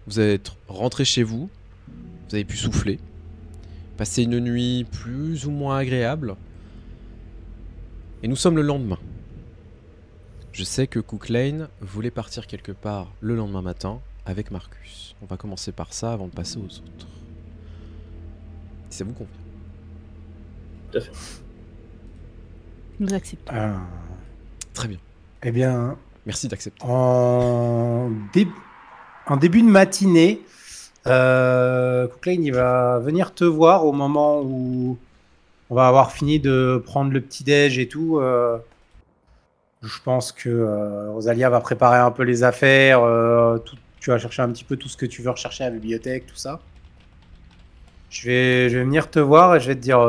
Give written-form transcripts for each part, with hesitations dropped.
Vous êtes rentré chez vous, vous avez pu souffler, passer une nuit plus ou moins agréable. Et nous sommes le lendemain. Je sais que Cook Lane voulait partir quelque part le lendemain matin avec Marcus. On va commencer par ça avant de passer aux autres. Si ça vous convient. Tout à fait. Nous acceptons. Très bien. Eh bien, merci d'accepter. En début de matinée, Cook Lane, il va venir te voir au moment où on va avoir fini de prendre le petit-déj et tout. Je pense que Rosalia va préparer un peu les affaires. Tu vas chercher un petit peu tout ce que tu veux rechercher à la bibliothèque, tout ça. Je vais venir te voir et je vais te dire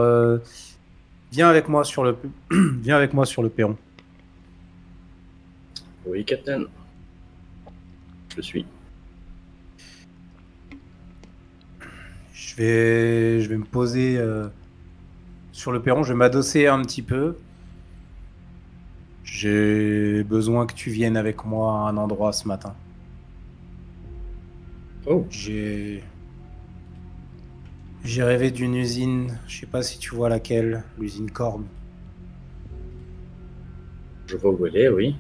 viens avec moi sur le viens avec moi sur le perron. Oui, Captain. Je suis. Je vais me poser sur le perron. Je vais m'adosser un petit peu. J'ai besoin que tu viennes avec moi à un endroit ce matin. Oh. J'ai rêvé d'une usine. Je sais pas si tu vois laquelle. L'usine Korn. Je vois où elle est, oui.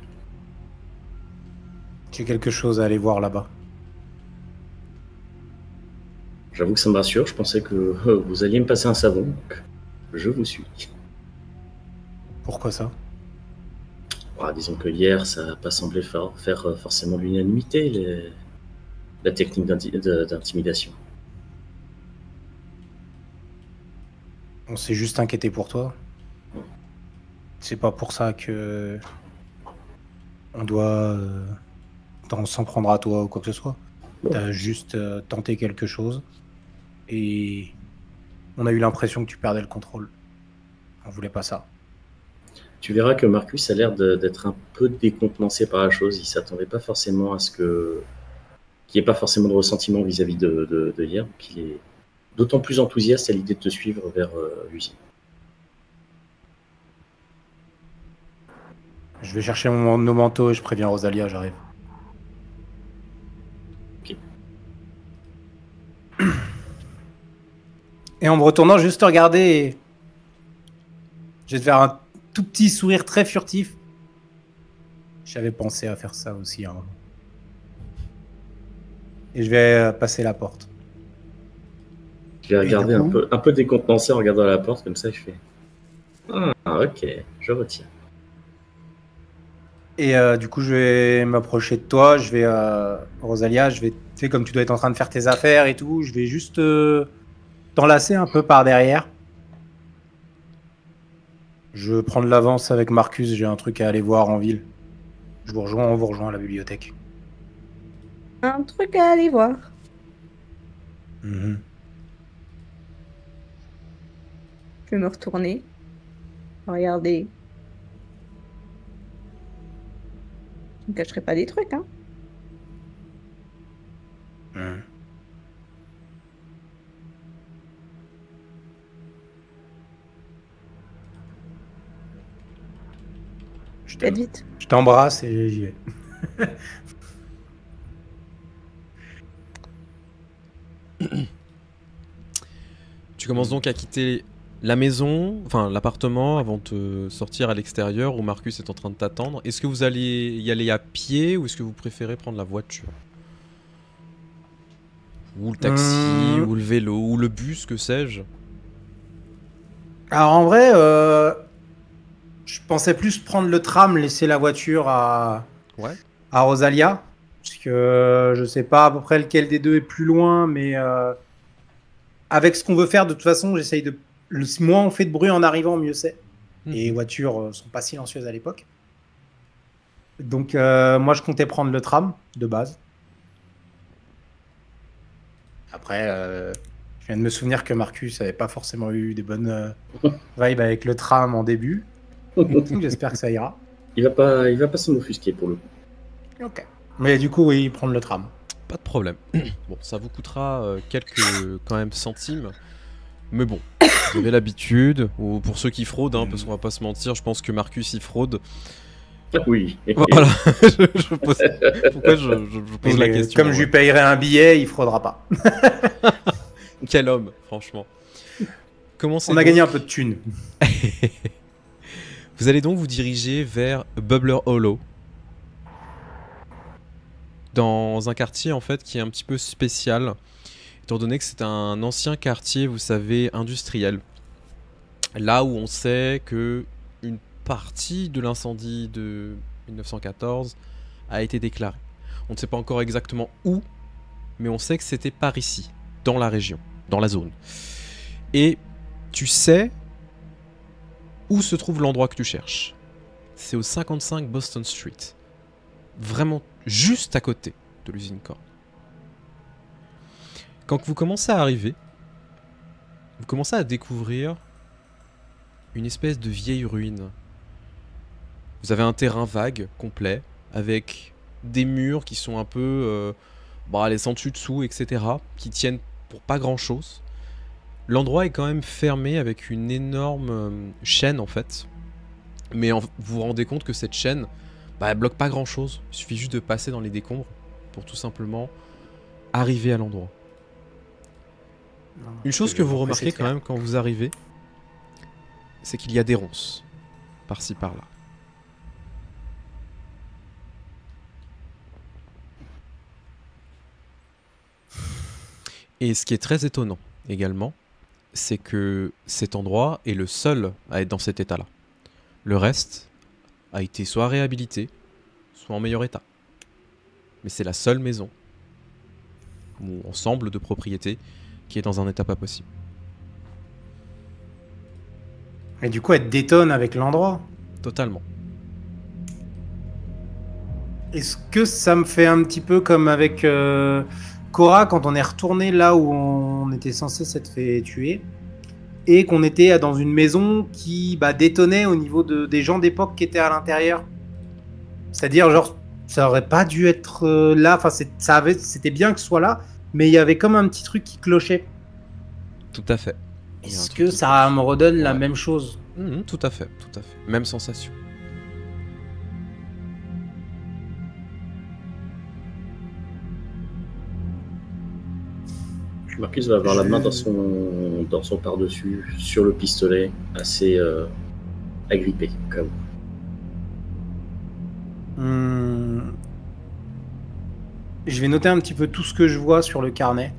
J'ai quelque chose à aller voir là-bas. J'avoue que ça me rassure. Je pensais que vous alliez me passer un savon. Donc je vous suis. Pourquoi ça? Disons que hier, ça n'a pas semblé faire forcément l'unanimité, la technique d'intimidation. On s'est juste inquiété pour toi. C'est pas pour ça que on doit s'en prendre à toi ou quoi que ce soit. Ouais. T'as juste tenté quelque chose et on a eu l'impression que tu perdais le contrôle. On voulait pas ça. Tu verras que Marcus a l'air d'être un peu décontenancé par la chose. Il s'attendait pas forcément à ce qu'il n'y ait pas forcément de ressentiment vis-à-vis de hier. Donc il est d'autant plus enthousiaste à l'idée de te suivre vers l'usine. Je vais chercher nos manteaux et je préviens Rosalia, j'arrive. Ok. Et en me retournant, juste te regarder et je vais te faire un tout petit sourire très furtif. J'avais pensé à faire ça aussi. Hein. Et je vais passer la porte. Je vais regarder un peu décontenancé en regardant la porte, comme ça je fais. Ah, ok, je retiens. Et du coup, je vais m'approcher de toi. Je vais, Rosalia, tu sais, comme tu dois être en train de faire tes affaires et tout, je vais juste t'enlacer un peu par derrière. Je veux prendre l'avance avec Marcus, j'ai un truc à aller voir en ville. On vous rejoint à la bibliothèque. Un truc à aller voir. Mm-hmm. Je vais me retourner. Regardez. Je ne cacherai pas des trucs, hein. Mm. Faites vite. Je t'embrasse et j'y vais. Tu commences donc à quitter la maison, enfin l'appartement, avant de sortir à l'extérieur où Marcus est en train de t'attendre. Est-ce que vous allez y aller à pied ou est-ce que vous préférez prendre la voiture? Ou le taxi, ou le vélo, ou le bus, que sais-je? Alors en vrai, je pensais plus prendre le tram, laisser la voiture à Rosalia. Parce que je sais pas à peu près lequel des deux est plus loin, mais avec ce qu'on veut faire, de toute façon, j'essaye de... Moins on fait de bruit en arrivant, mieux c'est. Et les voitures sont pas silencieuses à l'époque. Donc moi, je comptais prendre le tram, de base. Après, je viens de me souvenir que Marcus avait pas forcément eu des bonnes vibes avec le tram en début. J'espère que ça ira. Il va pas s'en offusquer pour le coup. Ok. Mais du coup, oui, prendre le tram. Pas de problème. Bon, ça vous coûtera quelques quand même centimes. Mais bon, vous avez l'habitude. Ou pour ceux qui fraudent, hein, parce qu'on va pas se mentir, je pense que Marcus y fraude. Oui. Voilà, je pose... Pourquoi je pose la Mais question comme je lui payerai un billet, il fraudera pas. Quel homme, franchement. Commencez On a donc. gagné un peu de thunes. Vous allez donc vous diriger vers Bubbler Hollow. Dans un quartier en fait qui est un petit peu spécial, étant donné que c'est un ancien quartier, vous savez, industriel. Là où on sait que une partie de l'incendie de 1914 a été déclarée. On ne sait pas encore exactement où, mais on sait que c'était par ici, dans la région, dans la zone. Et tu sais où se trouve l'endroit que tu cherches. C'est au 55 Boston Street. Vraiment juste à côté de l'usine Korn. Quand vous commencez à arriver, vous commencez à découvrir une espèce de vieille ruine. Vous avez un terrain vague, complet, avec des murs qui sont un peu les sens dessus-dessous, etc., qui tiennent pour pas grand-chose. L'endroit est quand même fermé avec une énorme chaîne, en fait. Mais vous vous rendez compte que cette chaîne, elle bloque pas grand-chose. Il suffit juste de passer dans les décombres pour tout simplement arriver à l'endroit. Une chose que vous remarquez quand même quand vous arrivez, c'est qu'il y a des ronces, par-ci par-là. Et ce qui est très étonnant également, c'est que cet endroit est le seul à être dans cet état-là. Le reste a été soit réhabilité, soit en meilleur état. Mais c'est la seule maison, ou ensemble de propriétés, qui est dans un état pas possible. Et du coup, elle détonne avec l'endroit. Totalement. Est-ce que ça me fait un petit peu comme avec Cora quand on est retourné là où on était censé s'être fait tuer et qu'on était dans une maison qui détonnait au niveau des gens d'époque qui étaient à l'intérieur. C'est-à-dire, genre, ça aurait pas dû être là. Enfin, c'était bien que ce soit là, mais il y avait comme un petit truc qui clochait. Tout à fait. Est-ce que ça me redonne la même chose? Tout à fait, tout à fait. Même sensation. Marcus va avoir la main dans son par-dessus, sur le pistolet, assez agrippé, comme. Je vais noter un petit peu tout ce que je vois sur le carnet.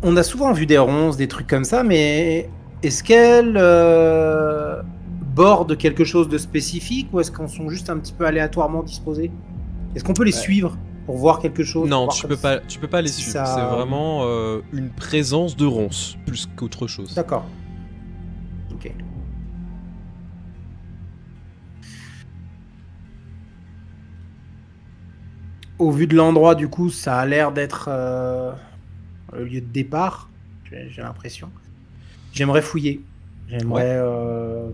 On a souvent vu des ronces, des trucs comme ça, mais est-ce qu'elles bordent quelque chose de spécifique ou est-ce qu'elles sont juste un petit peu aléatoirement disposées? Est-ce qu'on peut les suivre pour voir quelque chose? Non, tu peux pas les suivre. ça- C'est vraiment une présence de ronces, plus qu'autre chose. D'accord. Ok. Au vu de l'endroit, du coup, ça a l'air d'être le lieu de départ, j'ai l'impression. J'aimerais fouiller. J'aimerais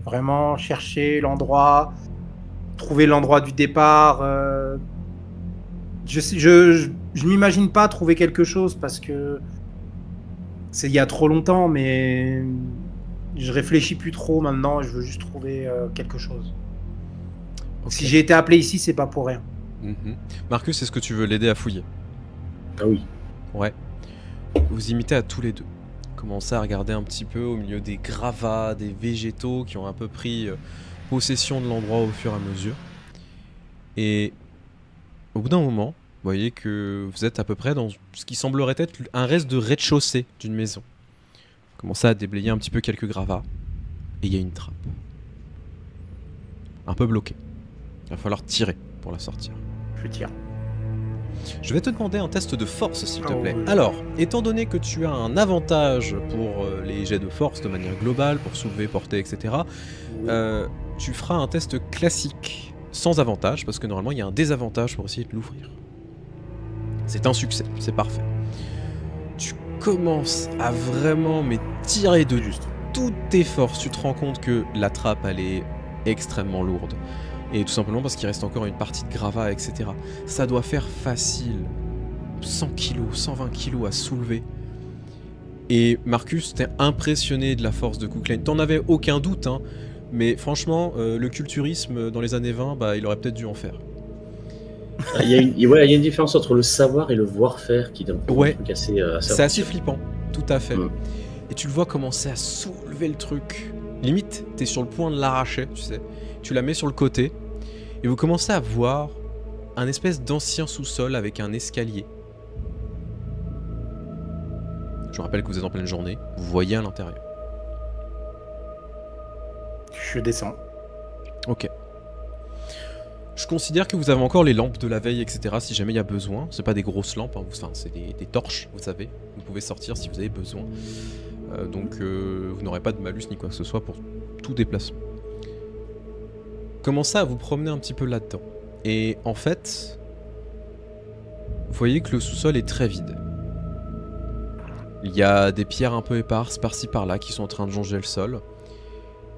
vraiment chercher l'endroit, trouver l'endroit du départ. Je m'imagine pas trouver quelque chose parce que c'est il y a trop longtemps, mais je réfléchis plus trop maintenant. Je veux juste trouver quelque chose. Ok. Si j'ai été appelé ici, c'est pas pour rien. Marcus, est-ce que tu veux l'aider à fouiller? Ah oui. Ouais. Vous imitez à tous les deux. Commencez à regarder un petit peu au milieu des gravats, des végétaux qui ont un peu pris possession de l'endroit au fur et à mesure. Et au bout d'un moment, vous voyez que vous êtes à peu près dans ce qui semblerait être un reste de rez-de-chaussée d'une maison. Vous commencez à déblayer un petit peu quelques gravats. Et il y a une trappe. Un peu bloquée. Il va falloir tirer pour la sortir. Je tire. Je vais te demander un test de force, s'il te Oh, plaît. oui. Alors, étant donné que tu as un avantage pour les jets de force de manière globale, pour soulever, porter, etc., tu feras un test classique sans avantage, parce que normalement, il y a un désavantage pour essayer de l'ouvrir. C'est un succès, c'est parfait. Tu commences à vraiment tirer de toutes tes forces. Tu te rends compte que la trappe, elle est extrêmement lourde. Et tout simplement parce qu'il reste encore une partie de gravat, etc. Ça doit faire facile 100 kg, 120 kg à soulever. Et Marcus, t'es impressionné de la force de Cook Lane. T'en avais aucun doute, hein, mais franchement, le culturisme dans les années 20, bah, il aurait peut-être dû en faire. Il y a une différence entre le savoir et le voir faire qui donne Ouais. un truc assez C'est assez flippant, tout à fait. Mm. Et tu le vois commencer à soulever le truc. Limite, t'es sur le point de l'arracher, tu sais. Tu la mets sur le côté, et vous commencez à voir un espèce d'ancien sous-sol avec un escalier. Je vous rappelle que vous êtes en pleine journée, vous voyez à l'intérieur. Je descends. Ok. Je considère que vous avez encore les lampes de la veille, etc. si jamais il y a besoin. C'est pas des grosses lampes, hein. Enfin, c'est des torches, vous savez. Vous pouvez sortir si vous avez besoin. Donc vous n'aurez pas de malus ni quoi que ce soit pour tout déplacement. Commencez à vous promener un petit peu là-dedans. Et en fait, vous voyez que le sous-sol est très vide. Il y a des pierres un peu éparses par-ci par-là qui sont en train de jonger le sol.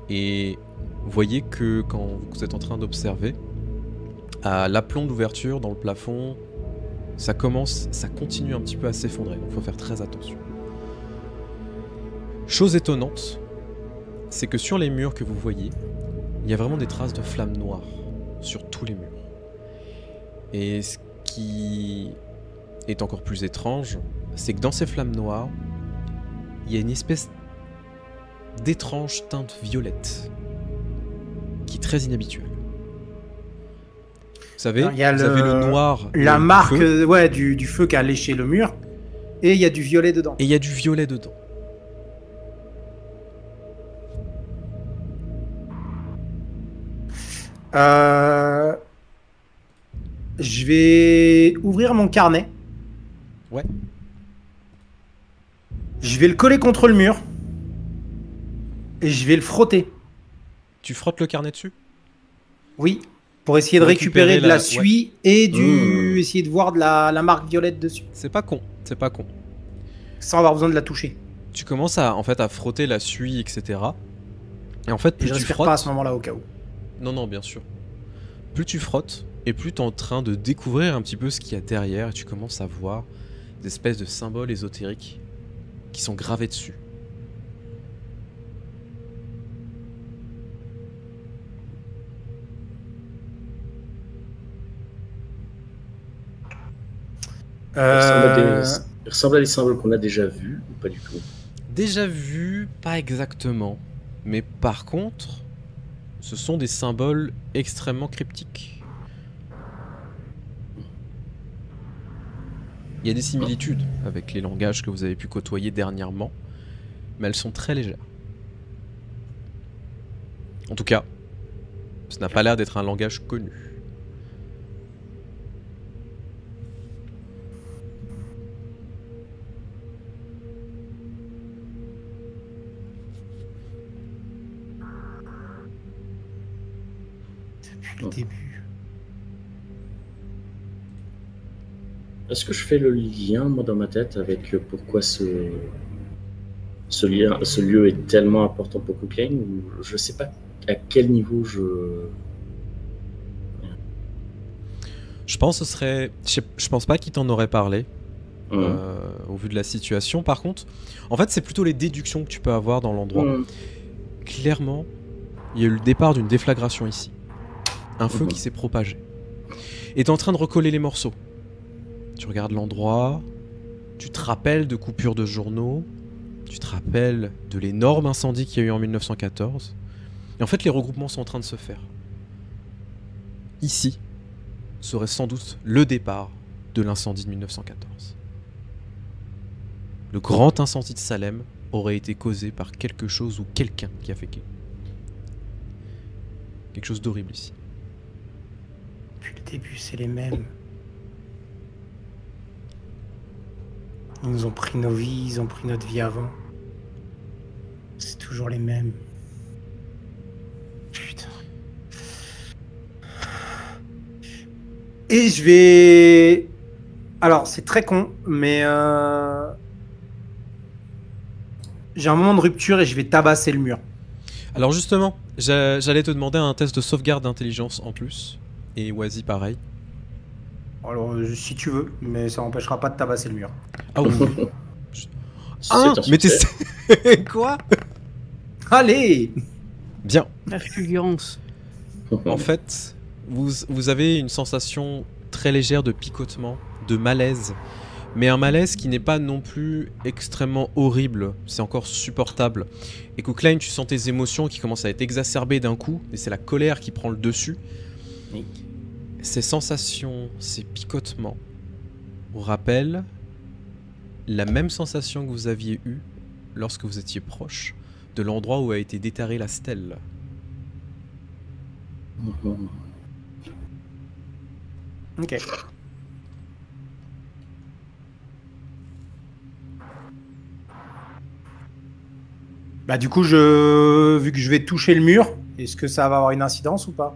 Et vous voyez que quand vous êtes en train d'observer, à l'aplomb de l'ouverture dans le plafond, ça continue un petit peu à s'effondrer, donc il faut faire très attention. Chose étonnante, c'est que sur les murs que vous voyez, il y a vraiment des traces de flammes noires sur tous les murs. Et ce qui est encore plus étrange, c'est que dans ces flammes noires, il y a une espèce d'étrange teinte violette qui est très inhabituelle. Vous savez, Alors, il y a vous avez le noir, la du marque feu, ouais, du feu qui a léché le mur, et il y a du violet dedans. et il y a du violet dedans. Je vais ouvrir mon carnet. Ouais. Je vais le coller contre le mur. Et je vais le frotter. Tu frottes le carnet dessus? Oui. Pour essayer de Pour récupérer de la ouais. suie et essayer de voir de la marque violette dessus. C'est pas con, c'est pas con. Sans avoir besoin de la toucher. Tu commences à frotter la suie, etc. Et en fait, Et plus je tu respire frottes... pas à ce moment-là au cas où. Non, bien sûr. Plus tu frottes, et plus tu es en train de découvrir un petit peu ce qu'il y a derrière, et tu commences à voir des espèces de symboles ésotériques qui sont gravés dessus. Il ressemble à des symboles qu'on a déjà vus ou pas du tout? Déjà vu, pas exactement. Mais par contre, ce sont des symboles extrêmement cryptiques. Il y a des similitudes avec les langages que vous avez pu côtoyer dernièrement, mais elles sont très légères. En tout cas, ça n'a pas l'air d'être un langage connu. Depuis le début. Est-ce que je fais le lien, moi, dans ma tête, avec pourquoi ce lieu est tellement important pour Cook Lane, ou je sais pas à quel niveau Je pense que ce serait... Je pense pas qu'il t'en aurait parlé, Hum. au vu de la situation. Par contre, en fait, c'est plutôt les déductions que tu peux avoir dans l'endroit. Clairement, il y a eu le départ d'une déflagration ici. Un feu qui s'est propagé. Et t'es en train de recoller les morceaux. Tu regardes l'endroit, tu te rappelles de coupures de journaux, tu te rappelles de l'énorme incendie qu'il y a eu en 1914. Et en fait, les regroupements sont en train de se faire. Ici serait sans doute le départ de l'incendie de 1914. Le grand incendie de Salem aurait été causé par quelque chose ou quelqu'un qui a fait quelque chose d'horrible ici. Depuis le début, c'est les mêmes. Ils nous ont pris nos vies, ils ont pris notre vie avant. C'est toujours les mêmes. Putain. Et je vais... Alors, c'est très con, mais... J'ai un moment de rupture et je vais tabasser le mur. Alors justement, j'allais te demander un test de sauvegarde d'intelligence en plus. Et Wazi pareil. Alors, si tu veux, mais ça n'empêchera pas de tabasser le mur. Ah oui. C'est un Mais t'es... succès. Quoi? Allez! Bien. La fulgurance. En fait, vous avez une sensation très légère de picotement, de malaise. Mais un malaise qui n'est pas non plus extrêmement horrible. C'est encore supportable. Et Cookline, tu sens tes émotions qui commencent à être exacerbées d'un coup. Et c'est la colère qui prend le dessus. Oui. Ces sensations, ces picotements, vous rappellent la même sensation que vous aviez eue lorsque vous étiez proche de l'endroit où a été déterrée la stèle. Ok. Bah du coup, vu que je vais toucher le mur, est-ce que ça va avoir une incidence ou pas?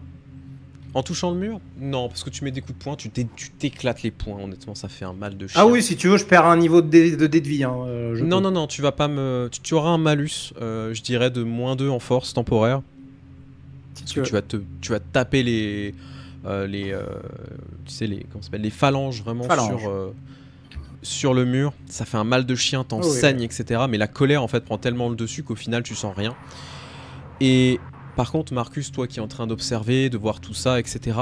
En touchant le mur? Non, parce que tu mets des coups de poing, tu t'éclates les poings, honnêtement, ça fait un mal de chien. Ah oui, si tu veux, je perds un niveau de dé de vie. Hein, Non, tu vas pas me... Tu auras un malus, je dirais de -2 en force temporaire. Parce que tu vas te taper les... tu sais, comment ça s'appelle, les phalanges vraiment sur le mur. Ça fait un mal de chien, t'en saignes, etc. Mais la colère, en fait, prend tellement le dessus qu'au final, tu sens rien. Et... Par contre, Marcus, toi qui es en train d'observer, de voir tout ça, etc.,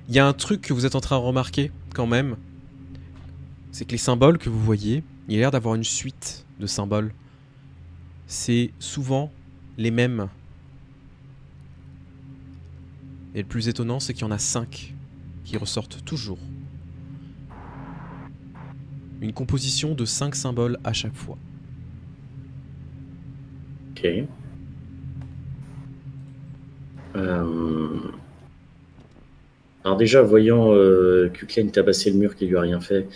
il y a un truc que vous êtes en train de remarquer, quand même. C'est que les symboles que vous voyez, il y a l'air d'avoir une suite de symboles. C'est souvent les mêmes. Et le plus étonnant, c'est qu'il y en a 5 qui ressortent toujours. Une composition de 5 symboles à chaque fois. Ok. Alors déjà, voyant Kuklane tabasser le mur qui lui a rien fait,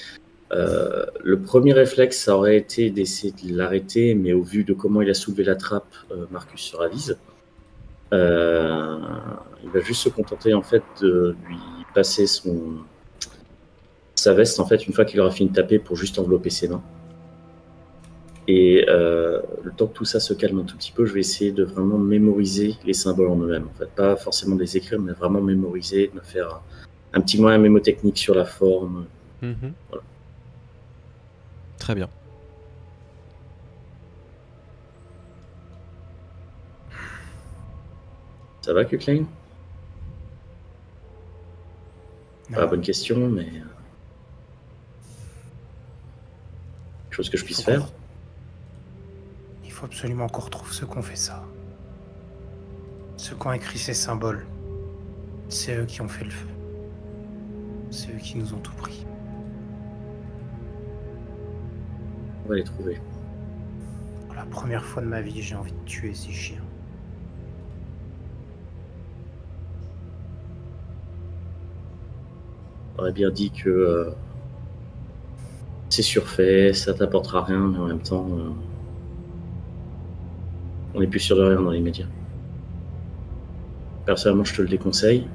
le premier réflexe, ça aurait été d'essayer de l'arrêter, mais au vu de comment il a soulevé la trappe, Marcus se ravise. Il va juste se contenter en fait de lui passer sa veste en fait une fois qu'il aura fini de taper pour juste envelopper ses mains. Et le temps que tout ça se calme un tout petit peu, je vais essayer de vraiment mémoriser les symboles en eux-mêmes. En fait, pas forcément de les écrire, mais vraiment mémoriser, de me faire un petit moyen mémotechnique sur la forme. Voilà. Très bien. Ça va, Kuklane? Pas bonne question, mais chose que je puisse faire. Il faut absolument qu'on retrouve ceux qui ont fait ça. Ceux qui ont écrit ces symboles. C'est eux qui ont fait le feu. C'est eux qui nous ont tout pris. On va les trouver. Pour la première fois de ma vie, j'ai envie de tuer ces chiens. J'aurais bien dit que c'est surfait, ça t'apportera rien, mais en même temps, on n'est plus sûr de rien dans les médias. Personnellement, je te le déconseille,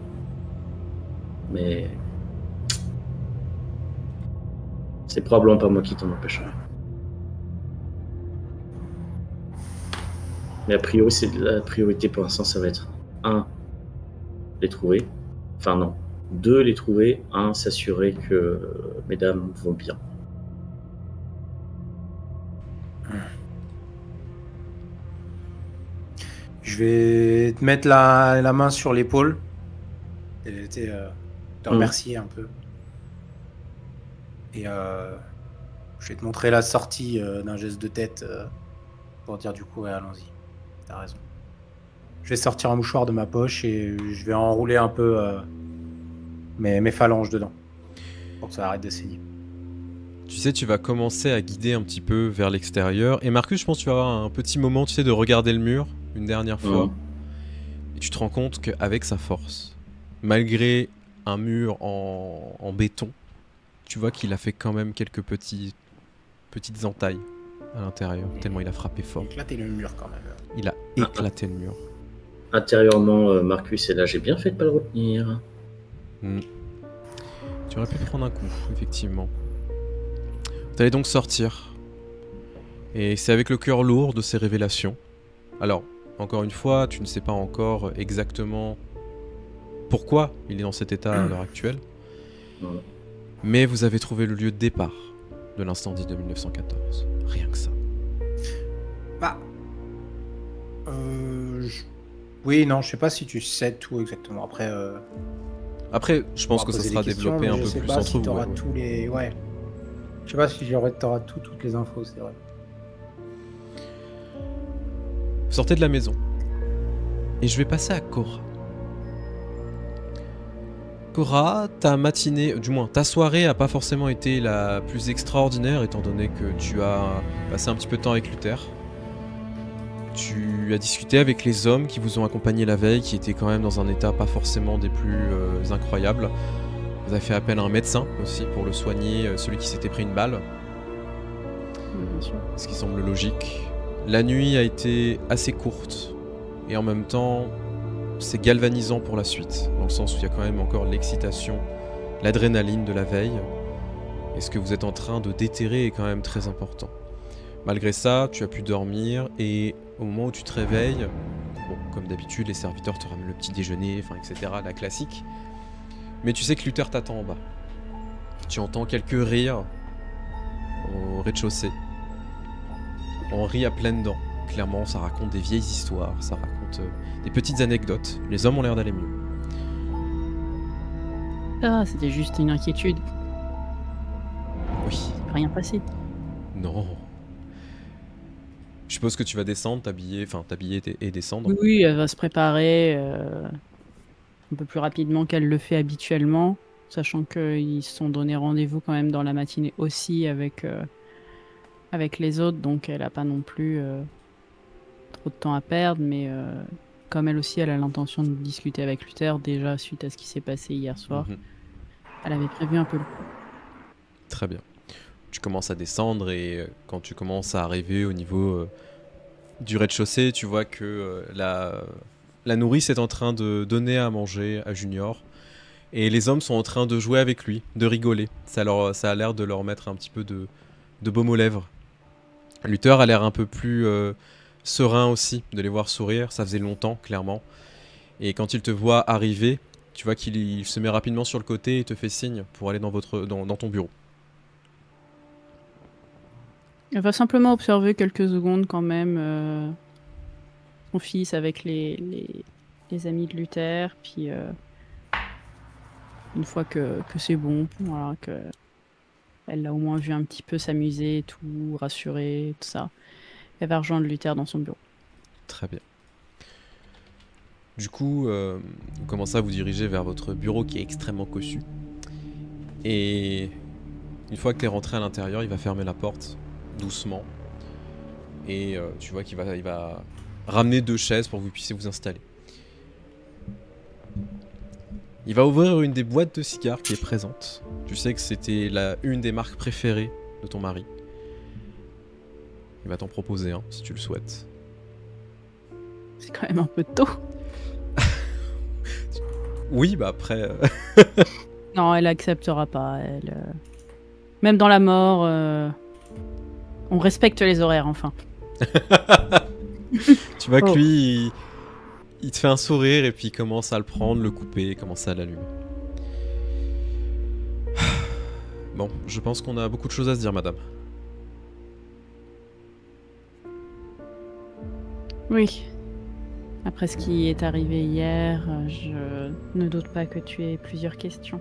mais c'est probablement pas moi qui t'en empêcherai. Mais la priorité pour l'instant, ça va être 1, les trouver. Enfin non, 2, les trouver. 1, s'assurer que mesdames vont bien. Je vais te mettre la main sur l'épaule. Et te remercier un peu. Et je vais te montrer la sortie d'un geste de tête pour dire du coup, ouais, allons-y. T'as raison. Je vais sortir un mouchoir de ma poche et je vais enrouler un peu mes phalanges dedans pour que ça arrête de saigner. Tu sais, tu vas commencer à guider un petit peu vers l'extérieur. Et Marcus, je pense que tu vas avoir un petit moment, tu sais, de regarder le mur une dernière fois. Et tu te rends compte qu'avec sa force, malgré un mur en béton, tu vois qu'il a fait quand même quelques petites entailles à l'intérieur, tellement il a frappé fort. Il a éclaté le mur quand même. Il a éclaté le mur. Intérieurement, Marcus est là, j'ai bien fait de pas le retenir. Tu aurais pu prendre un coup, effectivement. Vous allez donc sortir. Et c'est avec le cœur lourd de ces révélations. Alors, encore une fois, tu ne sais pas encore exactement pourquoi il est dans cet état à l'heure actuelle. Mais vous avez trouvé le lieu de départ de l'incendie de 1914. Rien que ça. Bah. Oui, non, je sais pas si tu sais tout exactement. Après, Après, je pense on que va ça poser sera des questions, développé mais un je peu sais plus pas entre si vous. t'auras Ouais. tous les. Ouais. Je sais pas si t'auras toutes les infos, c'est vrai. Vous sortez de la maison. Et je vais passer à Cora. Cora, ta matinée, du moins ta soirée a pas forcément été la plus extraordinaire étant donné que tu as passé un petit peu de temps avec Luther. Tu as discuté avec les hommes qui vous ont accompagné la veille, qui étaient quand même dans un état pas forcément des plus incroyables. Vous avez fait appel à un médecin aussi pour le soigner, celui qui s'était pris une balle, Bien sûr. ce qui semble logique. La nuit a été assez courte et en même temps c'est galvanisant pour la suite, dans le sens où il y a quand même encore l'excitation, l'adrénaline de la veille, et ce que vous êtes en train de déterrer est quand même très important. Malgré ça, tu as pu dormir, et au moment où tu te réveilles, bon, comme d'habitude, les serviteurs te ramènent le petit déjeuner, enfin, etc., la classique, mais tu sais que Luther t'attend en bas. Tu entends quelques rires au rez-de-chaussée. On rit à pleines dents. Clairement, ça raconte des vieilles histoires, ça raconte des petites anecdotes. Les hommes ont l'air d'aller mieux. Ah, c'était juste une inquiétude. Oui. Rien passé. Non. Je suppose que tu vas descendre, t'habiller et descendre. Oui, elle va se préparer un peu plus rapidement qu'elle le fait habituellement, sachant qu'ils se sont donné rendez-vous quand même dans la matinée aussi avec les autres, donc elle n'a pas non plus trop de temps à perdre, mais comme elle aussi, elle a l'intention de discuter avec Luther, déjà suite à ce qui s'est passé hier soir, elle avait prévu un peu le coup. Très bien. Tu commences à descendre et quand tu commences à arriver au niveau du rez-de-chaussée, tu vois que la nourrice est en train de donner à manger à Junior et les hommes sont en train de jouer avec lui, de rigoler. Ça a l'air de leur mettre un petit peu de baume aux lèvres. Luther a l'air un peu plus serein aussi de les voir sourire, ça faisait longtemps clairement. Et quand il te voit arriver, tu vois qu'il se met rapidement sur le côté et te fait signe pour aller dans ton bureau. Elle va simplement observer quelques secondes quand même son fils avec les amis de Luther, puis une fois que c'est bon, voilà, que elle l'a au moins vu un petit peu s'amuser, tout rassurer, tout ça, elle va rejoindre Luther dans son bureau. Très bien. Du coup, vous commencez à vous diriger vers votre bureau qui est extrêmement cossu. Et une fois que tu es rentré à l'intérieur, il va fermer la porte doucement. Et tu vois qu'il va ramener 2 chaises pour que vous puissiez vous installer. Il va ouvrir une des boîtes de cigares qui est présente. Tu sais que c'était une des marques préférées de ton mari. Il va t'en proposer un, si tu le souhaites. C'est quand même un peu tôt. Oui, bah après... Non, elle acceptera pas. Même dans la mort, on respecte les horaires, enfin. Tu vois que lui, il te fait un sourire et puis il commence à le prendre, le couper, commence à l'allumer. Bon, je pense qu'on a beaucoup de choses à se dire, madame. Oui. Après ce qui est arrivé hier, je ne doute pas que tu aies plusieurs questions.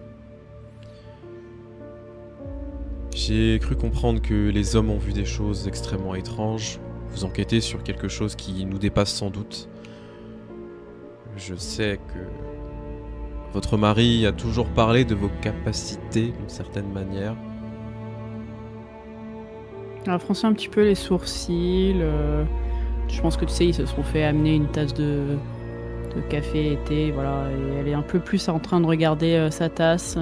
J'ai cru comprendre que les hommes ont vu des choses extrêmement étranges. Vous enquêtez sur quelque chose qui nous dépasse sans doute. Je sais que votre mari a toujours parlé de vos capacités d'une certaine manière. Elle a froncé un petit peu les sourcils. Je pense que tu sais, ils se sont fait amener une tasse de café et thé, voilà. Et elle est un peu plus en train de regarder sa tasse.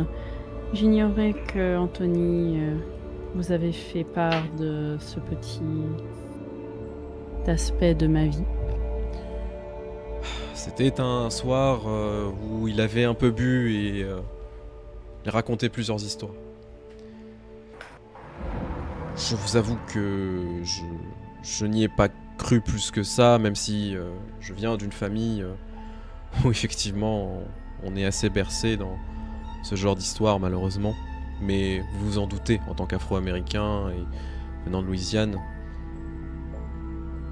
J'ignorais que Anthony vous avez fait part de ce petit aspect de ma vie. C'était un soir où il avait un peu bu et il racontait plusieurs histoires. Je vous avoue que je n'y ai pas cru plus que ça, même si je viens d'une famille où effectivement on est assez bercé dans ce genre d'histoire malheureusement. Mais vous vous en doutez, en tant qu'Afro-Américain et venant de Louisiane,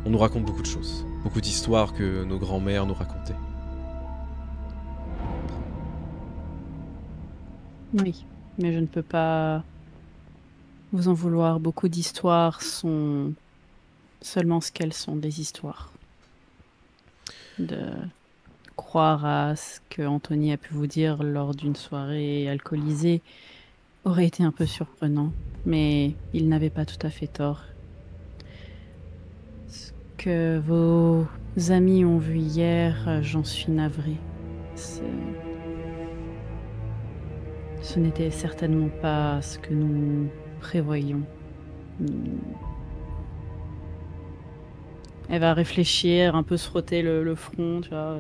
On nous raconte beaucoup de choses, beaucoup d'histoires que nos grands-mères nous racontaient. Oui, mais je ne peux pas vous en vouloir. Beaucoup d'histoires sont seulement ce qu'elles sont, des histoires. De croire à ce que Anthony a pu vous dire lors d'une soirée alcoolisée aurait été un peu surprenant, mais il n'avait pas tout à fait tort. Ce que vos amis ont vu hier, j'en suis navrée. Ce n'était certainement pas ce que nous prévoyions. Elle va réfléchir, un peu se frotter le front, tu vois.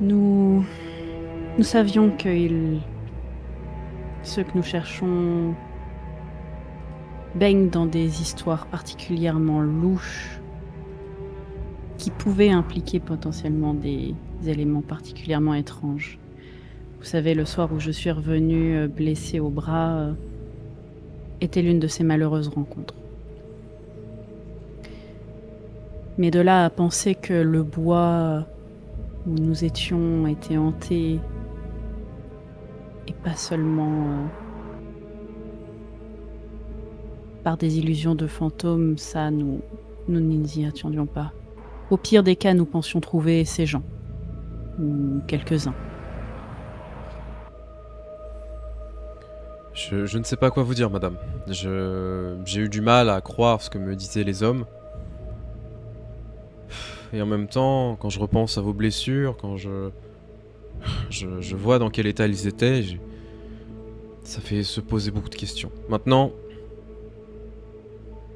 Nous savions que ceux que nous cherchons baignent dans des histoires particulièrement louches qui pouvaient impliquer potentiellement des éléments particulièrement étranges. Vous savez, le soir où je suis revenue blessée au bras était l'une de ces malheureuses rencontres. Mais de là à penser que le bois où nous étions était hanté et pas seulement par des illusions de fantômes, ça nous n'y attendions pas. Au pire des cas, nous pensions trouver ces gens, ou quelques-uns. Je ne sais pas quoi vous dire, madame. J'ai eu du mal à croire ce que me disaient les hommes. Et en même temps, quand je repense à vos blessures, quand je vois dans quel état ils étaient, ça fait se poser beaucoup de questions. Maintenant,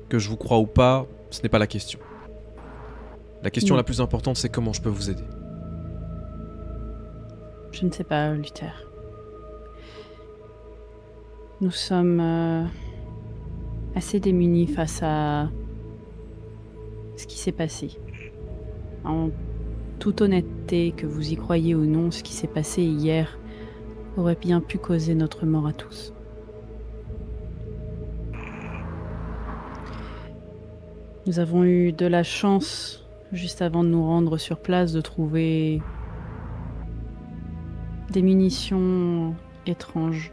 que je vous croie ou pas, ce n'est pas la question. La question la plus importante, c'est comment je peux vous aider. Je ne sais pas, Luther. Nous sommes assez démunis face à ce qui s'est passé. En toute honnêteté, que vous y croyez ou non, ce qui s'est passé hier aurait bien pu causer notre mort à tous. Nous avons eu de la chance, juste avant de nous rendre sur place, de trouver des munitions étranges.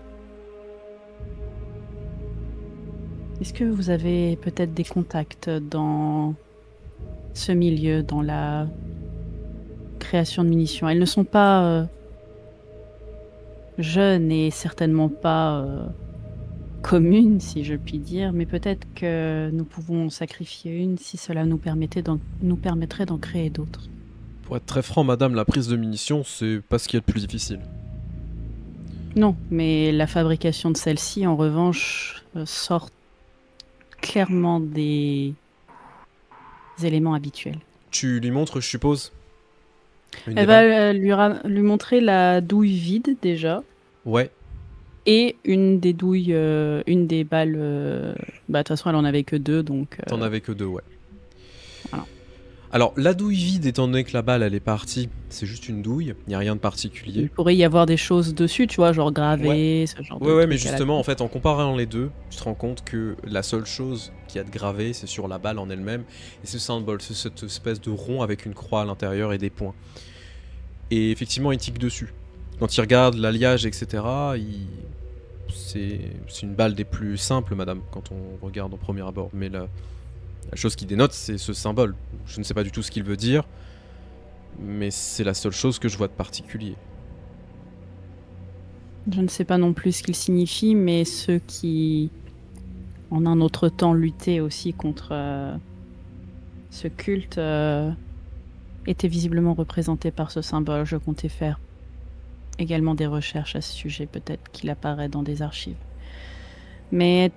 Est-ce que vous avez peut-être des contacts dans ce milieu, dans la création de munitions? Elles ne sont pas jeunes et certainement pas communes, si je puis dire, mais peut-être que nous pouvons sacrifier une si cela nous permettrait d'en créer d'autres. Pour être très franc, madame, la prise de munitions, c'est pas ce qu'il y a de plus difficile. Non, mais la fabrication de celle-ci, en revanche, sort clairement des éléments habituels. Tu lui montres, je suppose? Elle va lui montrer la douille vide déjà. Ouais. Et une des douilles, une des balles. Bah, de toute façon, elle en avait que 2, donc. T'en avais que 2, ouais. Voilà. Alors, la douille vide, étant donné que la balle, elle est partie, c'est juste une douille, il n'y a rien de particulier. Il pourrait y avoir des choses dessus, tu vois, genre gravées, ce genre de Ouais, mais trucs justement, en fait, en comparant les deux, tu te rends compte que la seule chose qu'il y a de gravé, c'est sur la balle en elle-même, et ce symbole, c'est cette espèce de rond avec une croix à l'intérieur et des points. Et effectivement, il tique dessus. Quand il regarde l'alliage, etc., c'est une balle des plus simples, madame, quand on regarde au premier abord. Mais la chose qui dénote, c'est ce symbole. Je ne sais pas du tout ce qu'il veut dire, mais c'est la seule chose que je vois de particulier. Je ne sais pas non plus ce qu'il signifie, mais ceux qui, en un autre temps, luttaient aussi contre ce culte étaient visiblement représentés par ce symbole. Je comptais faire également des recherches à ce sujet, peut-être qu'il apparaît dans des archives. Mais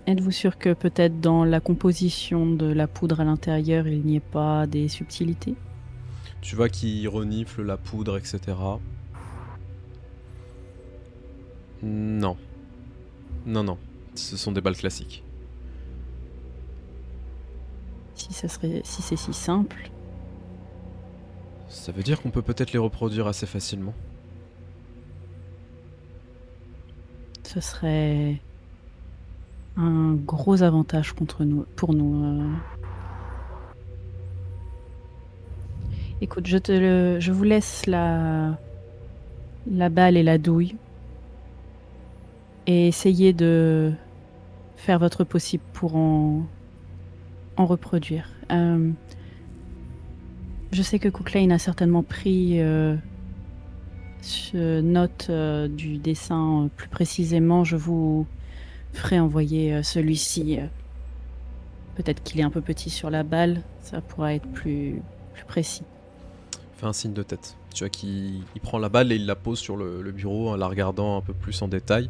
êtes-vous sûr que peut-être dans la composition de la poudre à l'intérieur, il n'y ait pas des subtilités? Tu vois qu'il renifle la poudre, etc. Non. Non. Ce sont des balles classiques. Si c'est si simple. Ça veut dire qu'on peut peut-être les reproduire assez facilement. Ce serait un gros avantage pour nous. Écoute, je vous laisse la balle et la douille et essayez de faire votre possible pour en reproduire. Je sais que Cooklane a certainement pris note du dessin plus précisément. Je vous ferai envoyer celui-ci. Peut-être qu'il est un peu petit sur la balle, ça pourra être plus précis. Fais un signe de tête. Tu vois qu'il prend la balle et il la pose sur le bureau en la regardant un peu plus en détail.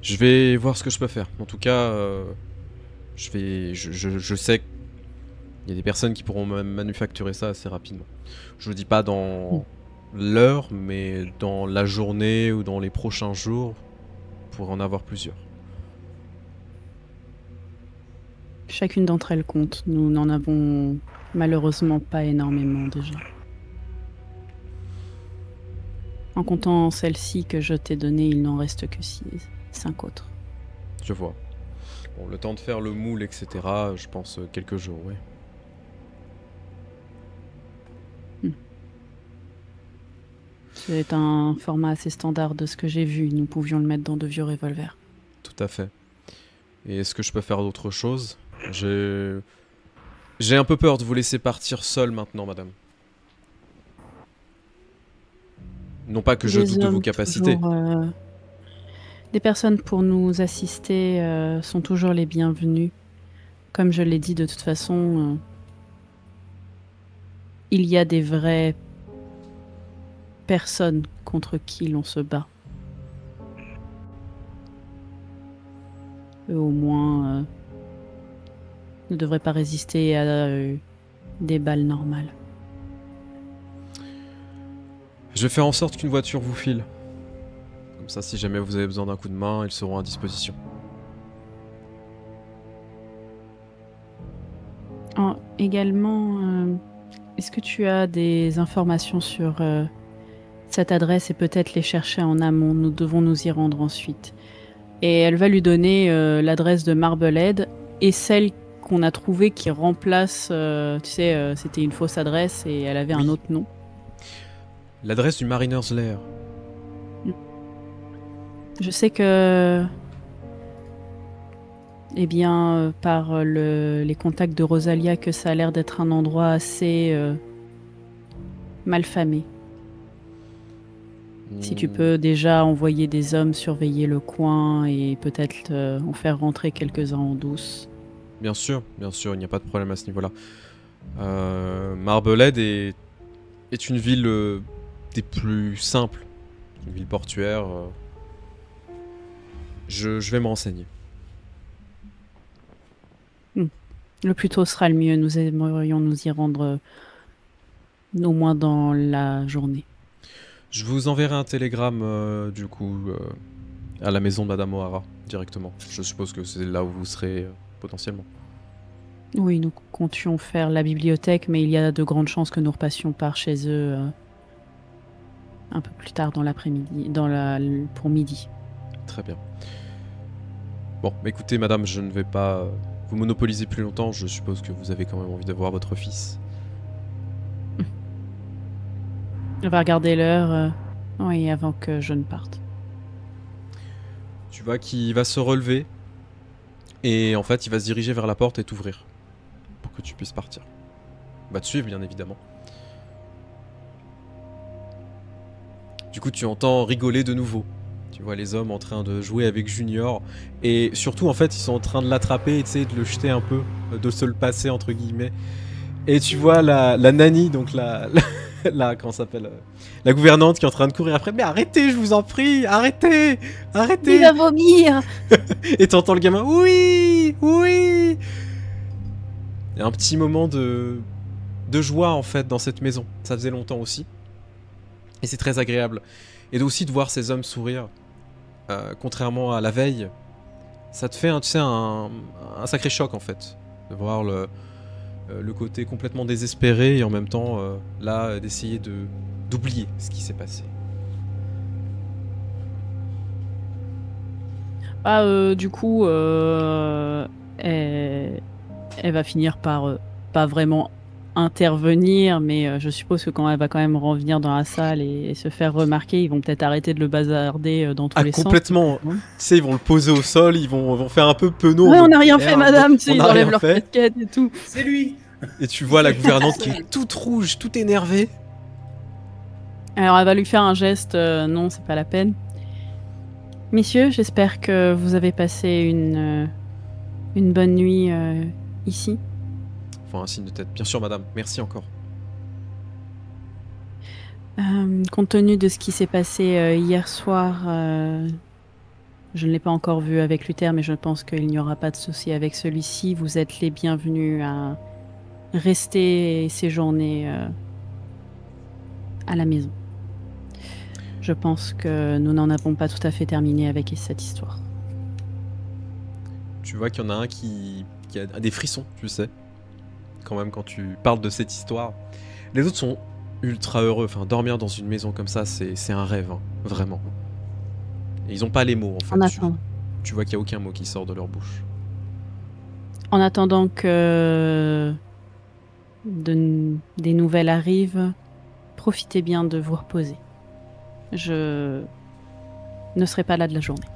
Je vais voir ce que je peux faire. En tout cas, je sais qu'il y a des personnes qui pourront manufacturer ça assez rapidement. Je ne dis pas dans l'heure, mais dans la journée ou dans les prochains jours, pour en avoir plusieurs. Chacune d'entre elles compte. Nous n'en avons malheureusement pas énormément déjà. En comptant celle-ci que je t'ai donnée, il n'en reste que 5 autres. Je vois. Bon, le temps de faire le moule, etc., je pense quelques jours, oui. C'est un format assez standard de ce que j'ai vu. Nous pouvions le mettre dans de vieux revolvers. Tout à fait. Et est-ce que je peux faire d'autres choses? J'ai un peu peur de vous laisser partir seul maintenant, madame. Non pas que je doute de vos capacités. Des personnes pour nous assister sont toujours les bienvenues. Comme je l'ai dit, de toute façon, il y a des vraies personnes contre qui l'on se bat. Eux, au moins, ne devraient pas résister à des balles normales. Je vais faire en sorte qu'une voiture vous file. Comme ça, si jamais vous avez besoin d'un coup de main, ils seront à disposition. Également, est-ce que tu as des informations sur cette adresse et peut-être les chercher en amont? Nous devons nous y rendre ensuite. Et elle va lui donner l'adresse de Marblehead et celle qu'on a trouvée qui remplace, tu sais, c'était une fausse adresse et elle avait un autre nom. L'adresse du Mariner's Lair. Je sais que, eh bien, par les contacts de Rosalia, que ça a l'air d'être un endroit assez malfamé. Si tu peux déjà envoyer des hommes surveiller le coin et peut-être en faire rentrer quelques-uns en douce. Bien sûr, il n'y a pas de problème à ce niveau-là. Marblehead est une ville des plus simples, une ville portuaire. Je vais me renseigner. Le plus tôt sera le mieux. Nous aimerions nous y rendre au moins dans la journée. Je vous enverrai un télégramme, du coup, à la maison de Madame O'Hara, directement. Je suppose que c'est là où vous serez, potentiellement. Oui, nous comptions faire la bibliothèque, mais il y a de grandes chances que nous repassions par chez eux un peu plus tard dans l'après-midi, pour midi. Très bien. Bon, écoutez, madame, je ne vais pas vous monopoliser plus longtemps. Je suppose que vous avez quand même envie de voir votre fils. On va regarder l'heure, oui, avant que je ne parte. Tu vois qu'il va se relever et en fait il va se diriger vers la porte et t'ouvrir pour que tu puisses partir. Il va te suivre bien évidemment. Du coup tu entends rigoler de nouveau. Tu vois les hommes en train de jouer avec Junior et surtout en fait ils sont en train de l'attraper et de le jeter un peu, de se le passer entre guillemets. Et tu vois la nanny, donc la comment s'appelle, la gouvernante qui est en train de courir après. Mais arrêtez, je vous en prie, arrêtez. Il va vomir. Et t'entends le gamin, oui. Il y a un petit moment de joie en fait dans cette maison. Ça faisait longtemps aussi. Et c'est très agréable. Et aussi de voir ces hommes sourire, contrairement à la veille, ça te fait un sacré choc en fait, de voir le côté complètement désespéré et en même temps là d'essayer d'oublier ce qui s'est passé. Du coup, elle va finir par pas vraiment intervenir, mais je suppose que quand elle va quand même revenir dans la salle et se faire remarquer, ils vont peut-être arrêter de le bazarder dans tous les complètement. sens. Tu sais, ils vont le poser au sol, ils vont faire un peu penaud. Ouais, on n'a rien fait, madame. Tu sais, on ils n'a enlèvent rien leur fait. casquette et tout. C'est lui. Et tu vois la gouvernante qui est toute rouge, toute énervée. Alors, elle va lui faire un geste. Non, c'est pas la peine. Messieurs, j'espère que vous avez passé une bonne nuit ici. Enfin, un signe de tête. Bien sûr, madame. Merci encore. Compte tenu de ce qui s'est passé hier soir, je ne l'ai pas encore vu avec Luther, mais je pense qu'il n'y aura pas de souci avec celui-ci. Vous êtes les bienvenus à rester et séjourner à la maison. Je pense que nous n'en avons pas tout à fait terminé avec cette histoire. Tu vois qu'il y en a un qui a des frissons, tu sais. Quand même, quand tu parles de cette histoire. Les autres sont ultra heureux. Enfin, dormir dans une maison comme ça, c'est un rêve, hein, vraiment. Et ils ont pas les mots, en fait. En attendant. Tu vois qu'il n'y a aucun mot qui sort de leur bouche. En attendant que des nouvelles arrivent, profitez bien de vous reposer. Je ne serai pas là de la journée.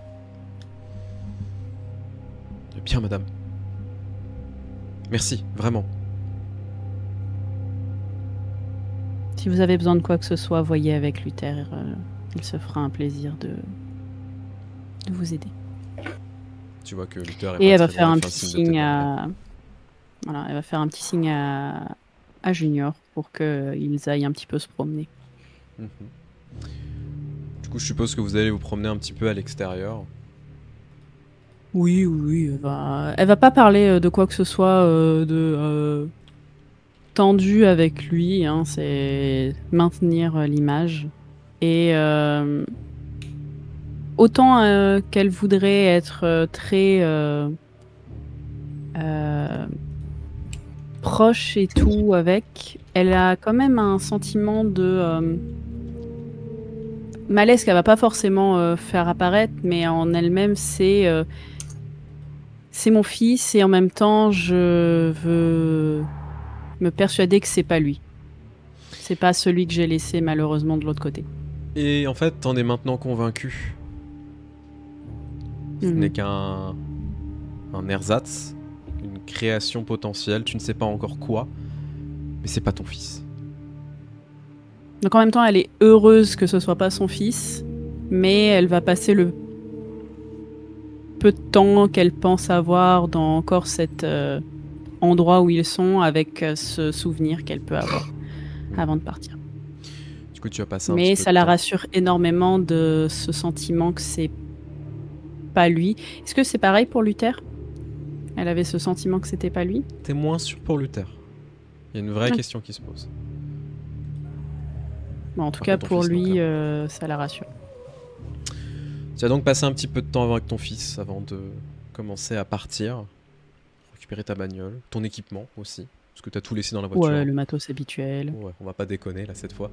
Bien, madame. Merci, vraiment. Si vous avez besoin de quoi que ce soit, voyez avec Luther. Il se fera un plaisir de vous aider. Tu vois que Luther Et elle va faire un petit signe à... Voilà, elle va faire un petit signe à Junior pour qu'ils aillent un petit peu se promener. Mhm. Du coup, je suppose que vous allez vous promener un petit peu à l'extérieur. Oui, elle va pas parler de quoi que ce soit tendu avec lui, hein, c'est maintenir l'image. Et autant qu'elle voudrait être très proche et tout avec, elle a quand même un sentiment de malaise qu'elle va pas forcément faire apparaître, mais en elle-même c'est mon fils et en même temps je veux me persuader que c'est pas lui. C'est pas celui que j'ai laissé malheureusement de l'autre côté. Et en fait, t'en es maintenant convaincu. Ce n'est qu'un ersatz, une création potentielle, tu ne sais pas encore quoi, mais c'est pas ton fils. Donc en même temps, elle est heureuse que ce soit pas son fils, mais elle va passer le peu de temps qu'elle pense avoir dans encore cet endroit où ils sont avec ce souvenir qu'elle peut avoir avant de partir. Du coup, tu vas passer mais petit peu ça de la temps. rassure énormément de ce sentiment que c'est pas lui. Est-ce que c'est pareil pour Luther? Elle avait ce sentiment que c'était pas lui? T'es moins sûr pour Luther. Il y a une vraie question qui se pose. Bon, en tout Par cas, contre, ton pour fils, lui, non, ça la rassure. Tu vas donc passer un petit peu de temps avec ton fils avant de commencer à partir. Récupérer ta bagnole, ton équipement aussi. Parce que t'as tout laissé dans la voiture. Ouais, le matos habituel, Ouais, on va pas déconner là cette fois.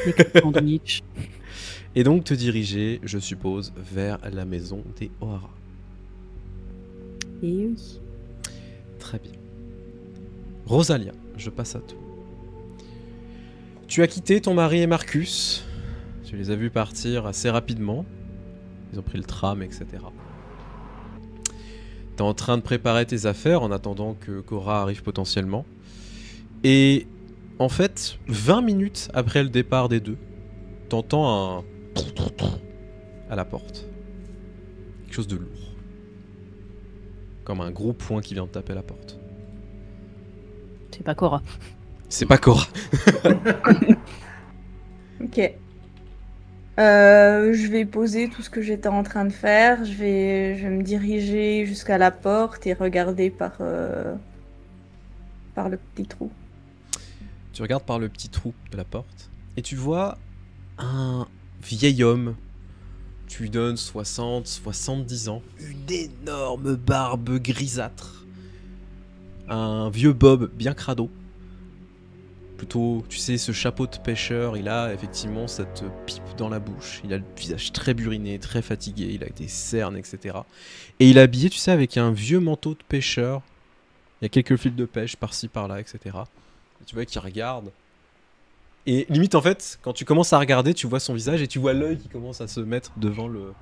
les sandwichs. Et donc te diriger, je suppose, vers la maison des O'Hara. Et oui. Très bien. Rosalia, je passe à toi. Tu as quitté ton mari et Marcus. Tu les as vus partir assez rapidement. Ils ont pris le tram, etc. T'es en train de préparer tes affaires en attendant que Cora arrive potentiellement. Et en fait, 20 minutes après le départ des deux, t'entends un... à la porte. Quelque chose de lourd. Comme un gros poing qui vient de taper à la porte. C'est pas Cora. C'est pas Cora. Ok. Je vais poser tout ce que j'étais en train de faire. Je vais me diriger jusqu'à la porte et regarder par le petit trou. Tu regardes par le petit trou de la porte et tu vois un vieil homme. Tu lui donnes 60, 70 ans. Une énorme barbe grisâtre. Un vieux bob bien crado. Plutôt, tu sais, ce chapeau de pêcheur, il a effectivement cette pipe dans la bouche. Il a le visage très buriné, très fatigué, il a des cernes, etc. Et il est habillé, tu sais, avec un vieux manteau de pêcheur. Il y a quelques fils de pêche par-ci, par-là, etc. Et tu vois qu'il regarde. Et limite, en fait, quand tu commences à regarder, tu vois son visage et tu vois l'œil qui commence à se mettre devant le...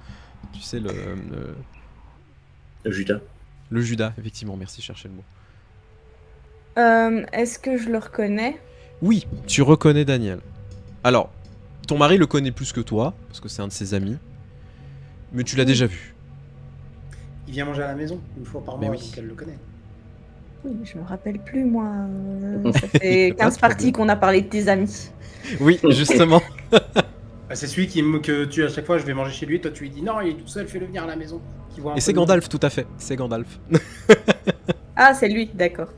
Tu sais, Le Judas. le Judas, effectivement, merci, chercher le mot. Est-ce que je le reconnais? Oui, tu reconnais Daniel. Alors, ton mari le connaît plus que toi, parce que c'est un de ses amis. Mais tu l'as déjà vu. Il vient manger à la maison une fois par Mais mois, oui. donc elle le connaît. Oui, mais je me rappelle plus, moi. Ça fait Pas de 15 parties problème. qu'on a parlé de tes amis. Oui, justement. Bah, c'est celui que tu, à chaque fois, je vais manger chez lui, toi tu lui dis non, il est tout seul, fais-le venir à la maison. Qu'il voit un Et peu c'est de monde. Gandalf, tout à fait. C'est Gandalf. Ah, c'est lui, d'accord.